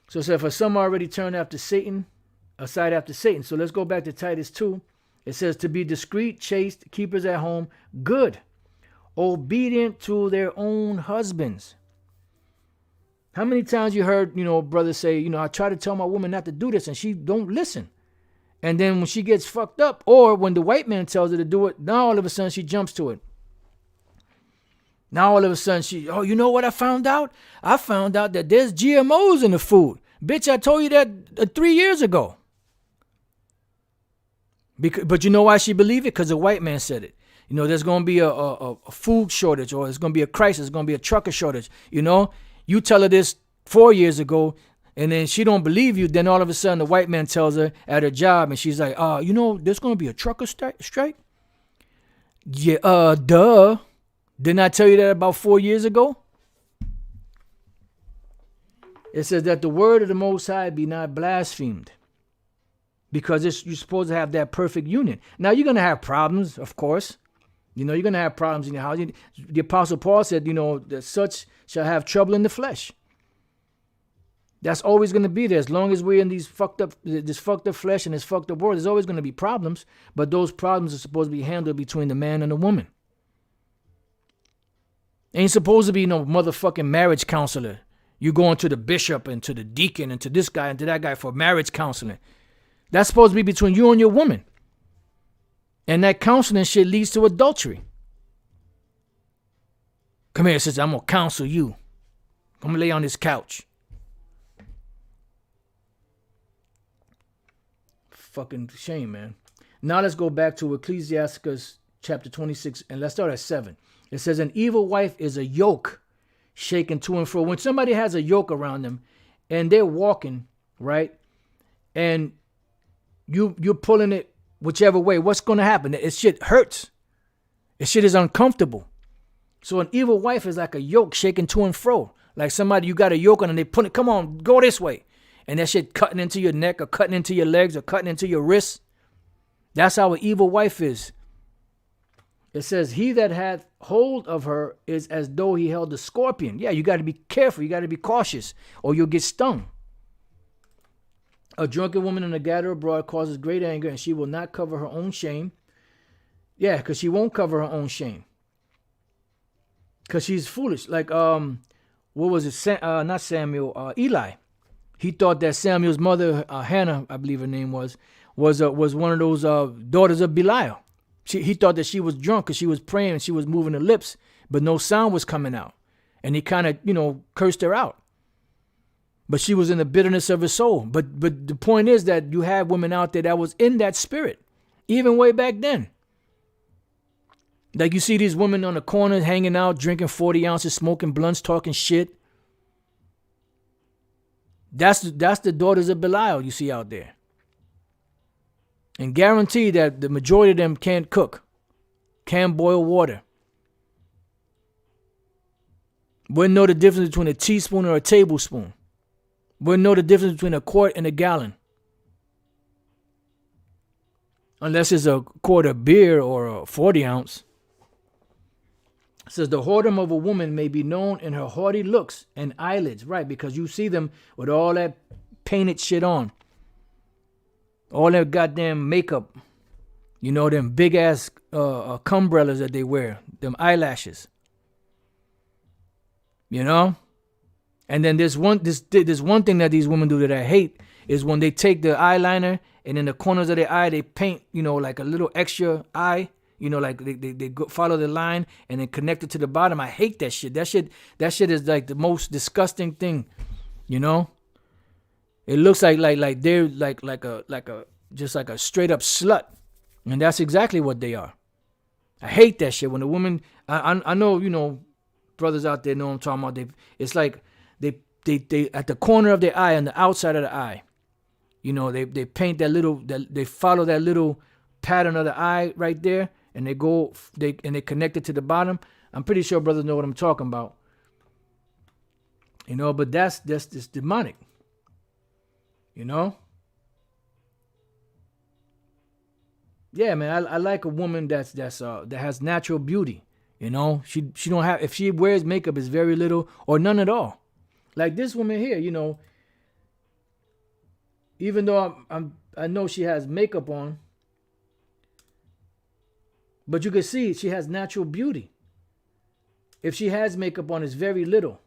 So it said, for some already turned after Satan, aside after Satan. So let's go back to Titus 2. It says to be discreet, chaste, keepers at home, good, obedient to their own husbands. How many times you heard, brothers say, I try to tell my woman not to do this and she don't listen. And then when she gets fucked up, or when the white man tells her to do it, now all of a sudden she jumps to it. Now all of a sudden you know what I found out? I found out that there's GMOs in the food. Bitch, I told you that 3 years ago. But you know why she believed it? Because the white man said it. There's going to be a food shortage, or there's going to be a crisis. There's going to be a trucker shortage. You tell her this 4 years ago, and then she don't believe you. Then all of a sudden the white man tells her at her job, and she's like, there's going to be a trucker strike? Yeah, duh. Didn't I tell you that about 4 years ago? It says that the word of the Most High be not blasphemed. Because you're supposed to have that perfect union. Now, you're going to have problems, of course. You're going to have problems in your house. The Apostle Paul said, that such shall have trouble in the flesh. That's always going to be there. As long as we're in this fucked up flesh and this fucked up world, there's always going to be problems. But those problems are supposed to be handled between the man and the woman. Ain't supposed to be no motherfucking marriage counselor. You going to the bishop and to the deacon and to this guy and to that guy for marriage counseling. That's supposed to be between you and your woman. And that counseling shit leads to adultery. Come here, sister, I'm going to counsel you. I'm going to lay on this couch. Fucking shame, man. Now let's go back to Ecclesiasticus chapter 26, and let's start at 7. It says, an evil wife is a yoke shaken to and fro. When somebody has a yoke around them and they're walking, right, and you're pulling it whichever way, what's going to happen? It shit hurts. It shit is uncomfortable. So an evil wife is like a yoke shaken to and fro. Like somebody, you got a yoke on and they put it, come on, go this way. And that shit cutting into your neck or cutting into your legs or cutting into your wrists. That's how an evil wife is. It says, he that hath hold of her is as though he held a scorpion. Yeah, you got to be careful. You got to be cautious or you'll get stung. A drunken woman in a gatherer abroad causes great anger, and she will not cover her own shame. Yeah, because she won't cover her own shame. Because she's foolish. Like, what was it? Not Samuel, Eli. He thought that Samuel's mother, Hannah, I believe her name was one of those daughters of Belial. He thought that she was drunk because she was praying and she was moving her lips, but no sound was coming out. And he kind of, cursed her out. But she was in the bitterness of her soul. But the point is that you have women out there that was in that spirit, even way back then. Like you see these women on the corner hanging out, drinking 40 ounces, smoking blunts, talking shit. That's the daughters of Belial you see out there. And guarantee that the majority of them can't cook, can't boil water. Wouldn't know the difference between a teaspoon or a tablespoon. Wouldn't know the difference between a quart and a gallon. Unless it's a quart of beer or a 40 ounce. It says the whoredom of a woman may be known in her haughty looks and eyelids. Right, because you see them with all that painted shit on. All that goddamn makeup. Them big ass cumbrellas that they wear. Them eyelashes. And then there's one thing that these women do that I hate is when they take the eyeliner and in the corners of their eye they paint, like a little extra eye, like they go follow the line and then connect it to the bottom. I hate that shit. That shit is like the most disgusting thing, It looks like they're like a straight up slut, and that's exactly what they are. I hate that shit when a woman. I know brothers out there know what I'm talking about. It's like they at the corner of their eye on the outside of the eye, they paint they follow that little pattern of the eye right there, and they connect it to the bottom. I'm pretty sure brothers know what I'm talking about. But that's just demonic. Yeah, man. I like a woman that has natural beauty. She don't have, if she wears makeup, it's very little or none at all. Like this woman here, even though I know she has makeup on, but you can see she has natural beauty. If she has makeup on, it's very little.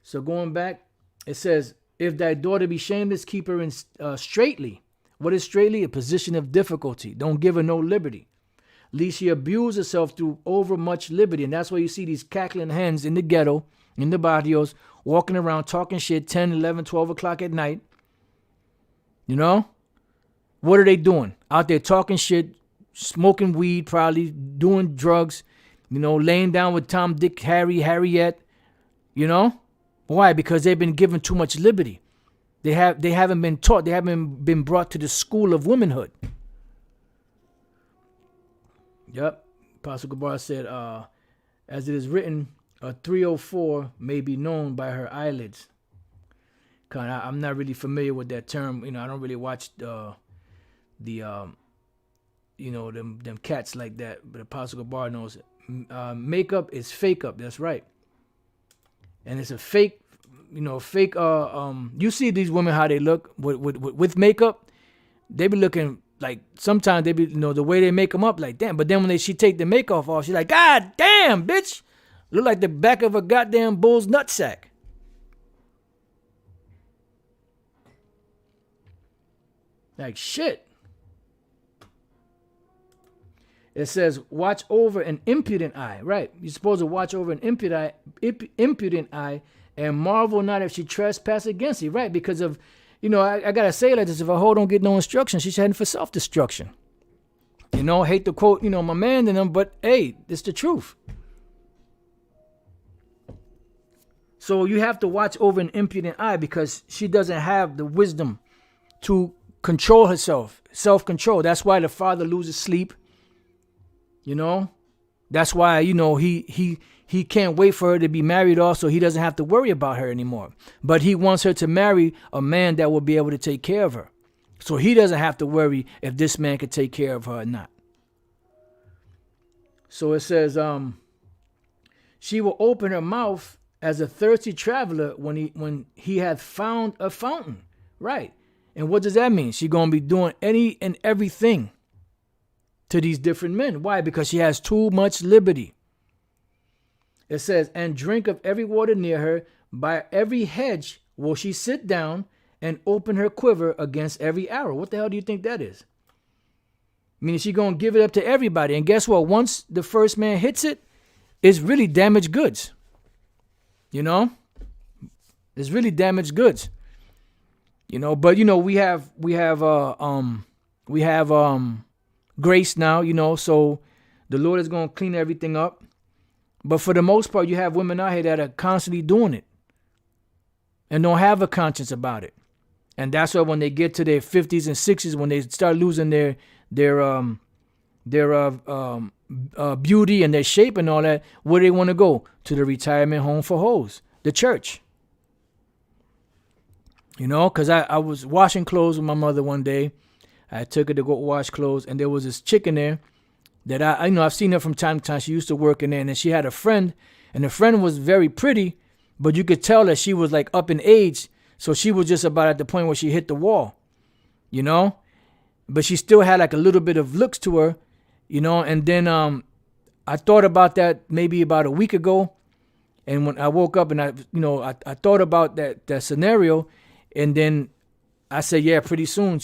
So going back, it says, if thy daughter be shameless, keep her in straitly. What is straitly? A position of difficulty. Don't give her no liberty. Lest she abuse herself through overmuch liberty. And that's why you see these cackling hens in the ghetto, in the barrios, walking around talking shit 10, 11, 12 o'clock at night. What are they doing? Out there talking shit, smoking weed, probably doing drugs, laying down with Tom, Dick, Harry, Harriet. Why? Because they've been given too much liberty. They haven't been taught. They haven't been brought to the school of womanhood. Yep. Apostle Gabar said, as it is written, a 304 may be known by her eyelids. I'm not really familiar with that term. I don't really watch them cats like that. But Apostle Gabar knows it. Makeup is fake up. That's right. And it's a fake, fake. You see these women how they look with makeup. They be looking like, sometimes they be, the way they make them up, like damn. But then when she take the makeup off, she's like, God damn, bitch, look like the back of a goddamn bull's nutsack. Like shit. It says, watch over an impudent eye. Right. You're supposed to watch over an impudent eye and marvel not if she trespass against you. Right. Because of, I got to say like this. If a hoe don't get no instruction, she's heading for self-destruction. Hate to quote, my man and them, but hey, it's the truth. So you have to watch over an impudent eye because she doesn't have the wisdom to control herself, self-control. That's why the father loses sleep. That's why, he can't wait for her to be married off so he doesn't have to worry about her anymore. But he wants her to marry a man that will be able to take care of her. So he doesn't have to worry if this man can take care of her or not. So it says, she will open her mouth as a thirsty traveler when he hath found a fountain. Right. And what does that mean? She's going to be doing any and everything to these different men. Why? Because she has too much liberty. It says, and drink of every water near her. By every hedge will she sit down and open her quiver against every arrow. What the hell do you think that is? Meaning she's going to give it up to everybody. And guess what? Once the first man hits it, it's really damaged goods. You know? It's really damaged goods. You know, but you know, we have grace now, you know, so the Lord is going to clean everything up. But for the most part, you have women out here that are constantly doing it and don't have a conscience about it. And that's why when they get to their 50s and 60s, when they start losing their beauty and their shape and all that, where they want to go? To the retirement home for hoes, the church. You know, because I was washing clothes with my mother one day. I took her to go wash clothes, and there was this chick in there that I've seen her from time to time. She used to work in there, and then she had a friend, and the friend was very pretty, but you could tell that she was like up in age, so she was just about at the point where she hit the wall, you know, but she still had like a little bit of looks to her, you know. And then I thought about that maybe about a week ago, and when I woke up and I thought about that scenario, and then I said, yeah, pretty soon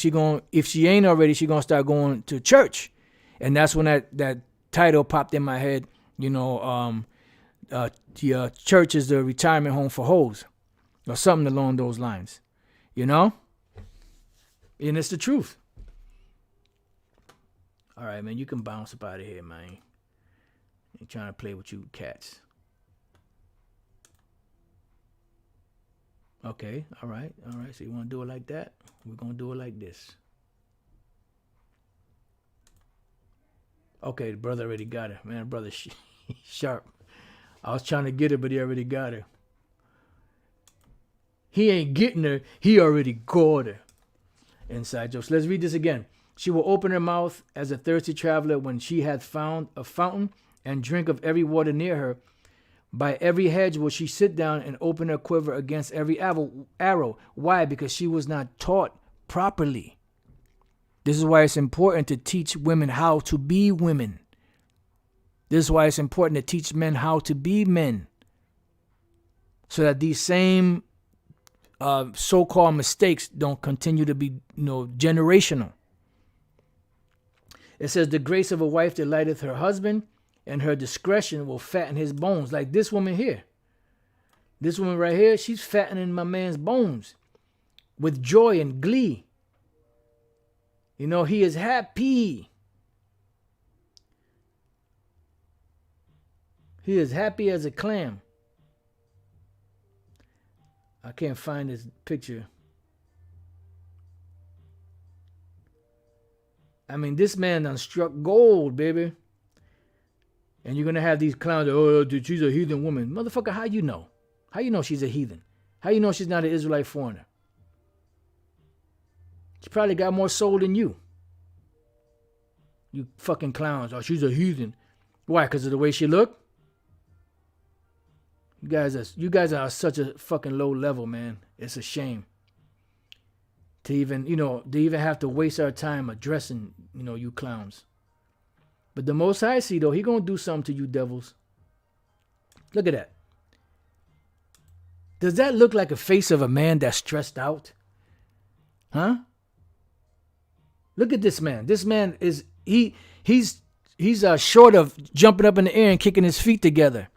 if she ain't already, she gonna start going to church. And that's when that title popped in my head, you know, the church is the retirement home for hoes, or something along those lines, you know? And it's the truth. All right, man, you can bounce up out of here, man. Ain't trying to play with you cats. Okay, all right. So you want to do it like that? We're going to do it like this. Okay, the brother already got her. Man, brother sharp. I was trying to get her, but he already got her. He ain't getting her. He already got her. Inside jokes. Let's read this again. She will open her mouth as a thirsty traveler when she hath found a fountain, and drink of every water near her. By every hedge will she sit down and open her quiver against every arrow. Why? Because she was not taught properly. This is why it's important to teach women how to be women. This is why it's important to teach men how to be men. So that these same so-called mistakes don't continue to be, generational. It says, the grace of a wife delighteth her husband, and her discretion will fatten his bones. Like this woman here. This woman right here, she's fattening my man's bones with joy and glee. You know, he is happy. He is happy as a clam. I can't find this picture. I mean, this man done struck gold, baby. And you're going to have these clowns, dude, she's a heathen woman. Motherfucker, how you know? How you know she's a heathen? How you know she's not an Israelite foreigner? She probably got more soul than you. You fucking clowns. Oh, she's a heathen. Why? Because of the way she looked? You guys are such a fucking low level, man. It's a shame. To even have to waste our time addressing, you clowns. But the Most High see, though, he gonna do something to you devils. Look at that. Does that look like a face of a man that's stressed out? Huh? Look at this man. This man is, he's short of jumping up in the air and kicking his feet together.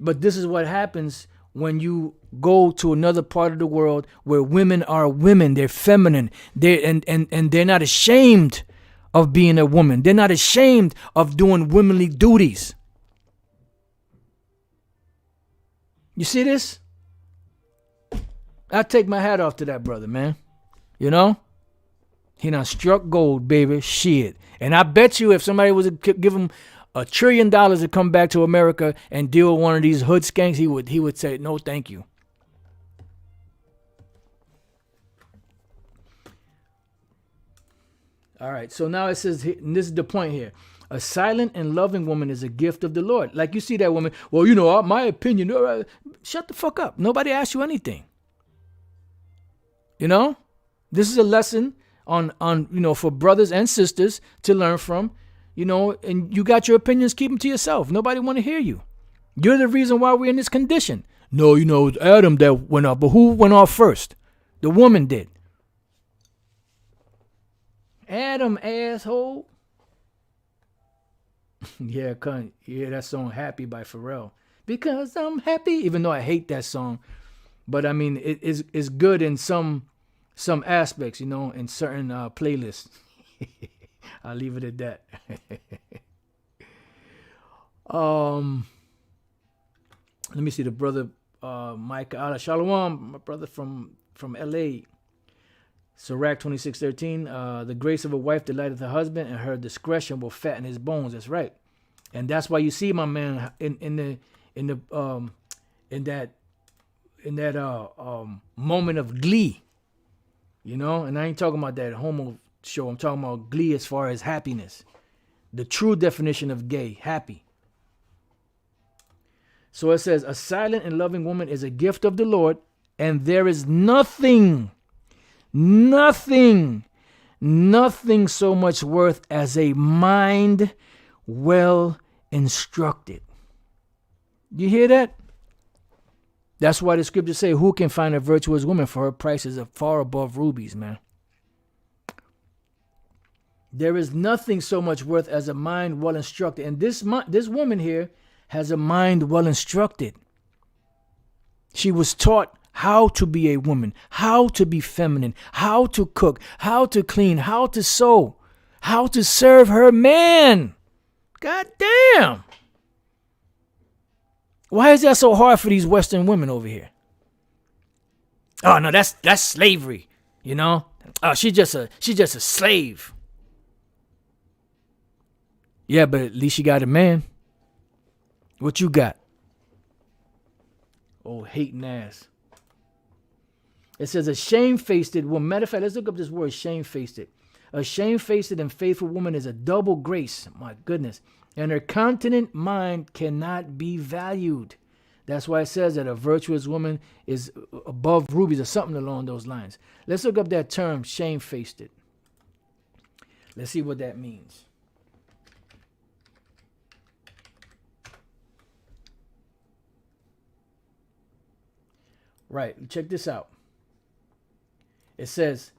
But this is what happens when you go to another part of the world where women are women. They're feminine. And they're not ashamed of being a woman. They're not ashamed of doing womanly duties. You see this? I take my hat off to that brother, man. He done struck gold, baby. Shit. And I bet you if somebody was to give him $1 trillion to come back to America and deal with one of these hood skanks, he would say, no, thank you. All right. So now it says, and this is the point here. A silent and loving woman is a gift of the Lord. Like you see that woman, well, my opinion. Shut the fuck up. Nobody asked you anything. This is a lesson on for brothers and sisters to learn from. And you got your opinions, keep them to yourself. Nobody want to hear you. You're the reason why we're in this condition. No, it was Adam that went off, but who went off first? The woman did. Adam, asshole. Yeah, that song "Happy" by Pharrell. Because I'm happy, even though I hate that song, but I mean it's good in some aspects, in certain playlists. I'll leave it at that. Let me see, the brother Mike Shalom, my brother from LA. Sirach 26:13, the grace of a wife delighteth her husband, and her discretion will fatten his bones. That's right. And that's why you see my man in that moment of glee. And I ain't talking about that homo show. I'm talking about glee as far as happiness. The true definition of gay, happy. So it says, a silent and loving woman is a gift of the Lord, and there is nothing so much worth as a mind well instructed. You hear that? That's why the scriptures say, who can find a virtuous woman, for her prices are far above rubies, man. There is nothing so much worth as a mind well instructed. And this woman here has a mind well instructed. She was taught how to be a woman, how to be feminine, how to cook, how to clean, how to sew, how to serve her man. God damn. Why is that so hard for these Western women over here? Oh no, that's slavery, Oh, she's just a slave. Yeah, but at least she got a man. What you got? Oh, hating ass. It says a shamefaced woman. Matter of fact, let's look up this word, shamefaced. A shamefaced and faithful woman is a double grace. My goodness. And her continent mind cannot be valued. That's why it says that a virtuous woman is above rubies or something along those lines. Let's look up that term, shamefaced. Let's see what that means. Right, check this out. It says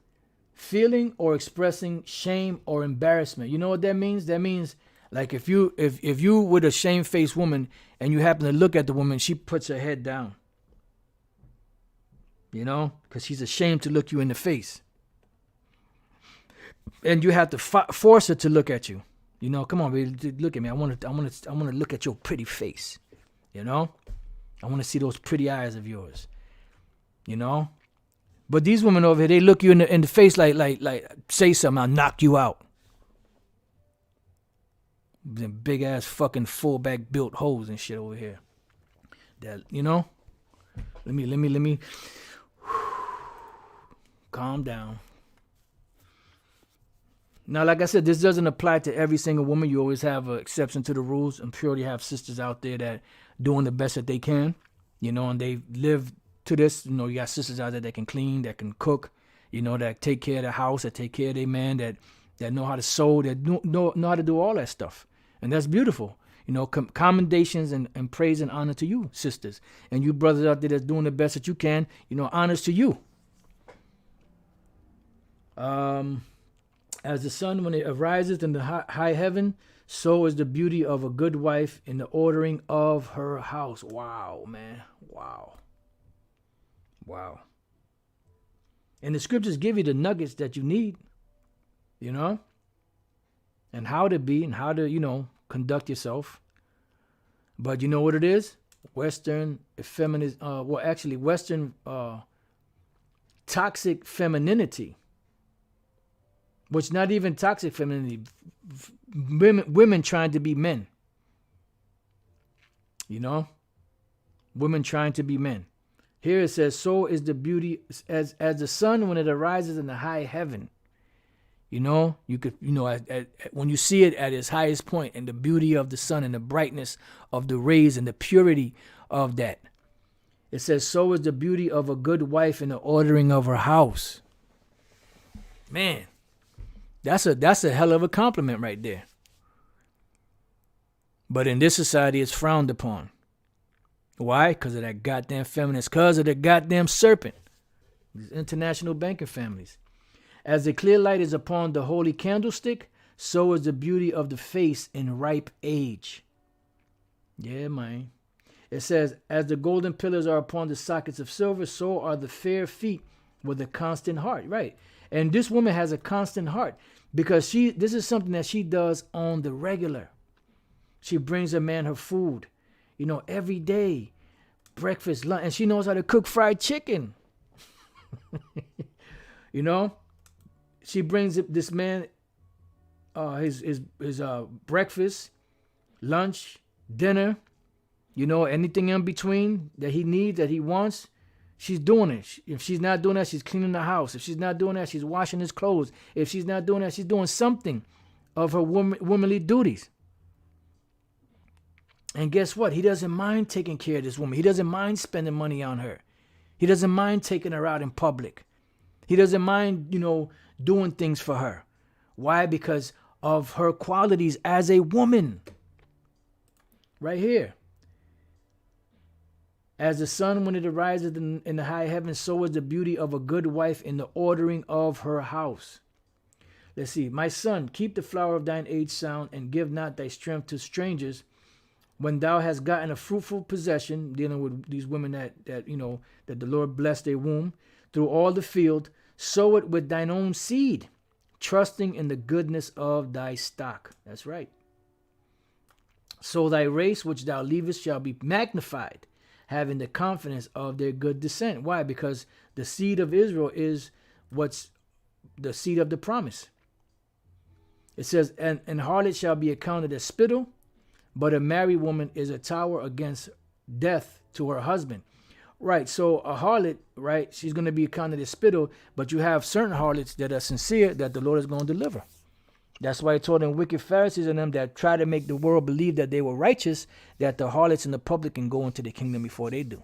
feeling or expressing shame or embarrassment. You know what that means? That means like if you with a shamefaced woman and you happen to look at the woman, she puts her head down. Because she's ashamed to look you in the face. And you have to force her to look at you. Come on, baby, look at me. I want to look at your pretty face. I want to see those pretty eyes of yours. But these women over here, they look you in the face like say something, I'll knock you out. Them big ass fucking fullback built hoes and shit over here. That Let me calm down. Now, like I said, this doesn't apply to every single woman. You always have an exception to the rules. I'm sure you have sisters out there that doing the best that they can, and they live to this. You got sisters out there that can clean, that can cook, that take care of the house, that take care of their man, that know how to sew, that know how to do all that stuff. And that's beautiful. Commendations and praise and honor to you, sisters. And you brothers out there that's doing the best that you can, honors to you. As the sun, when it arises in the high heaven, so is the beauty of a good wife in the ordering of her house. Wow, man. Wow. And the scriptures give you the nuggets that you need, and how to be and how to, conduct yourself. But you know what it is? Western feminism, Western toxic femininity. Which not even toxic femininity. Women trying to be men. Women trying to be men. Here it says, so is the beauty as the sun when it arises in the high heaven. You know, you could, when you see it at its highest point, and the beauty of the sun and the brightness of the rays and the purity of that. It says, so is the beauty of a good wife in the ordering of her house. Man, that's a hell of a compliment right there. But in this society, it's frowned upon. Why? Because of that goddamn feminist, because of the goddamn serpent. These international banking families. As the clear light is upon the holy candlestick, so is the beauty of the face in ripe age. Yeah, man. It says, as the golden pillars are upon the sockets of silver, so are the fair feet with a constant heart. Right. And this woman has a constant heart because this is something that she does on the regular. She brings a man her food, every day, breakfast, lunch, and she knows how to cook fried chicken. She brings this man his breakfast, lunch, dinner, anything in between that he needs, that he wants. She's doing it. If she's not doing that, she's cleaning the house. If she's not doing that, she's washing his clothes. If she's not doing that, she's doing something of her womanly duties. And guess what? He doesn't mind taking care of this woman. He doesn't mind spending money on her. He doesn't mind taking her out in public. He doesn't mind, doing things for her. Why? Because of her qualities as a woman. Right here. As the sun when it arises in the high heavens, so is the beauty of a good wife in the ordering of her house. Let's see. My son, keep the flower of thine age sound, and give not thy strength to strangers. When thou hast gotten a fruitful possession, dealing with these women that the Lord blessed their womb, through all the field, sow it with thine own seed, trusting in the goodness of thy stock. That's right. So thy race which thou leavest shall be magnified, having the confidence of their good descent. Why? Because the seed of Israel is what's the seed of the promise. It says, and harlot shall be accounted as spittle, but a married woman is a tower against death to her husband. Right, so a harlot, right, she's going to be accounted as spittle, but you have certain harlots that are sincere that the Lord is going to deliver. That's why he told them wicked Pharisees and them that try to make the world believe that they were righteous, that the harlots and the public can go into the kingdom before they do.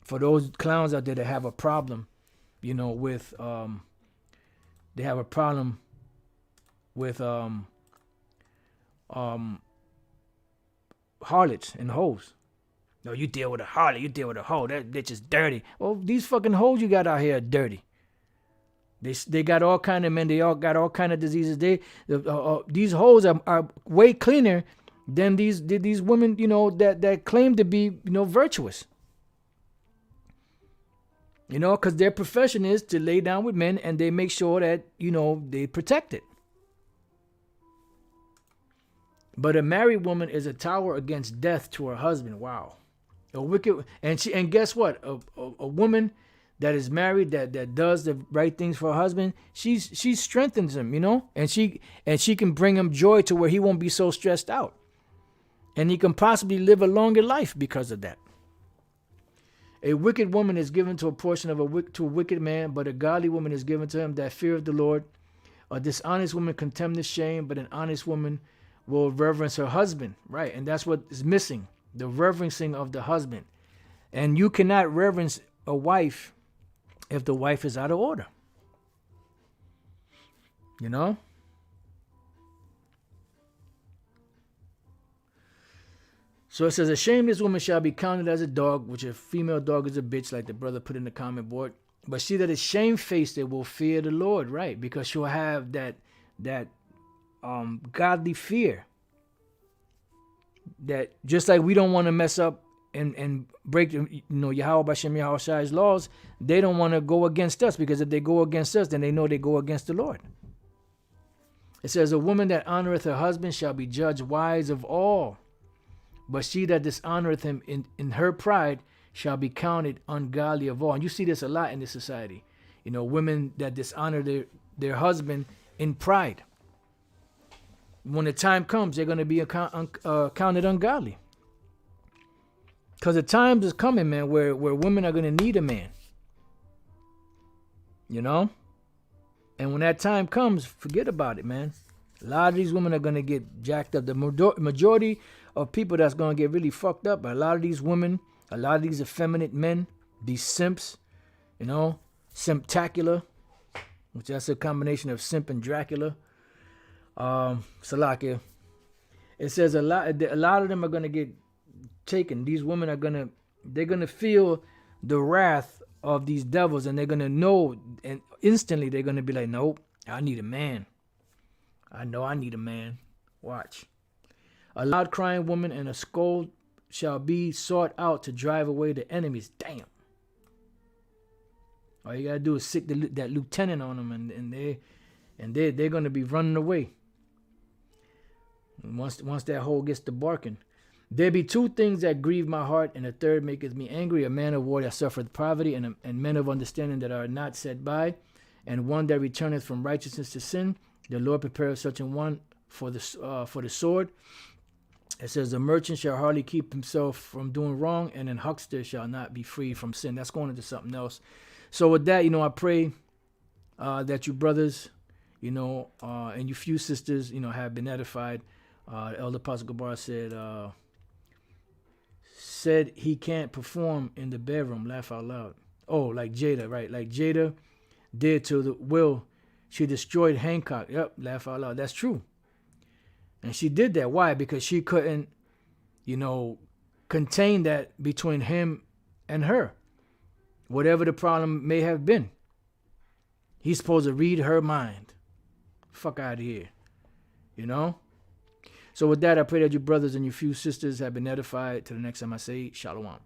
For those clowns out there that have a problem, with, they have a problem with harlots and hoes. No, you deal with a harlot, you deal with a hoe. That bitch is dirty. Well, these fucking hoes you got out here are dirty. They got all kind of men. They all got all kind of diseases. These hoes are way cleaner than these women, that claim to be, virtuous. Because their profession is to lay down with men, and they make sure that, they protect it. But a married woman is a tower against death to her husband. Wow. A wicked, and guess what? A woman that is married, that does the right things for her husband, she strengthens him, and she can bring him joy to where he won't be so stressed out. And he can possibly live a longer life because of that. A wicked woman is given to a portion of to a wicked man, but a godly woman is given to him that feareth the Lord. A dishonest woman contemneth shame, but an honest woman will reverence her husband. Right, and that's what is missing, the reverencing of the husband. And you cannot reverence a wife if the wife is out of order. So it says, a shameless woman shall be counted as a dog, which a female dog is a bitch, like the brother put in the comment board. But she that is shamefaced will fear the Lord, right? Because she'll have that godly fear. That just like we don't want to mess up and break, Yahweh Bashem Yahushai's laws, they don't want to go against us, because if they go against us, then they know they go against the Lord. It says, a woman that honoreth her husband shall be judged wise of all, but she that dishonoreth him in her pride shall be counted ungodly of all. And you see this a lot in this society. Women that dishonor their husband in pride. When the time comes, they're going to be counted ungodly. Because the time is coming, man, where women are going to need a man. And when that time comes, forget about it, man. A lot of these women are going to get jacked up. The majority of people that's going to get really fucked up, a lot of these women, a lot of these effeminate men, these simps, simptacular, which that's a combination of simp and Dracula. Salakia. It says a lot of them are going to get taken. These women they're going to feel the wrath of these devils, and they're going to know, and instantly they're going to be like, nope, I need a man. I know I need a man. Watch. A loud crying woman and a scold shall be sought out to drive away the enemies. Damn. All you gotta do is sick that lieutenant on them, and they're gonna be running away. And once that hole gets to barking. There be two things that grieve my heart, and the third maketh me angry: a man of war that suffereth poverty, and men of understanding that are not set by, and one that returneth from righteousness to sin. The Lord prepareth such an one for the sword. It says, the merchant shall hardly keep himself from doing wrong, and an huckster shall not be free from sin. That's going into something else. So with that, I pray that you brothers, and you few sisters, have been edified. Elder Apostle Gabar said he can't perform in the bedroom. Laugh out loud. Oh, like Jada, right? Like Jada did to the Will. She destroyed Hancock. Yep, laugh out loud. That's true. And she did that. Why? Because she couldn't, contain that between him and her. Whatever the problem may have been. He's supposed to read her mind. Fuck out of here. So with that, I pray that you brothers and your few sisters have been edified. Till the next time I say, Shalom.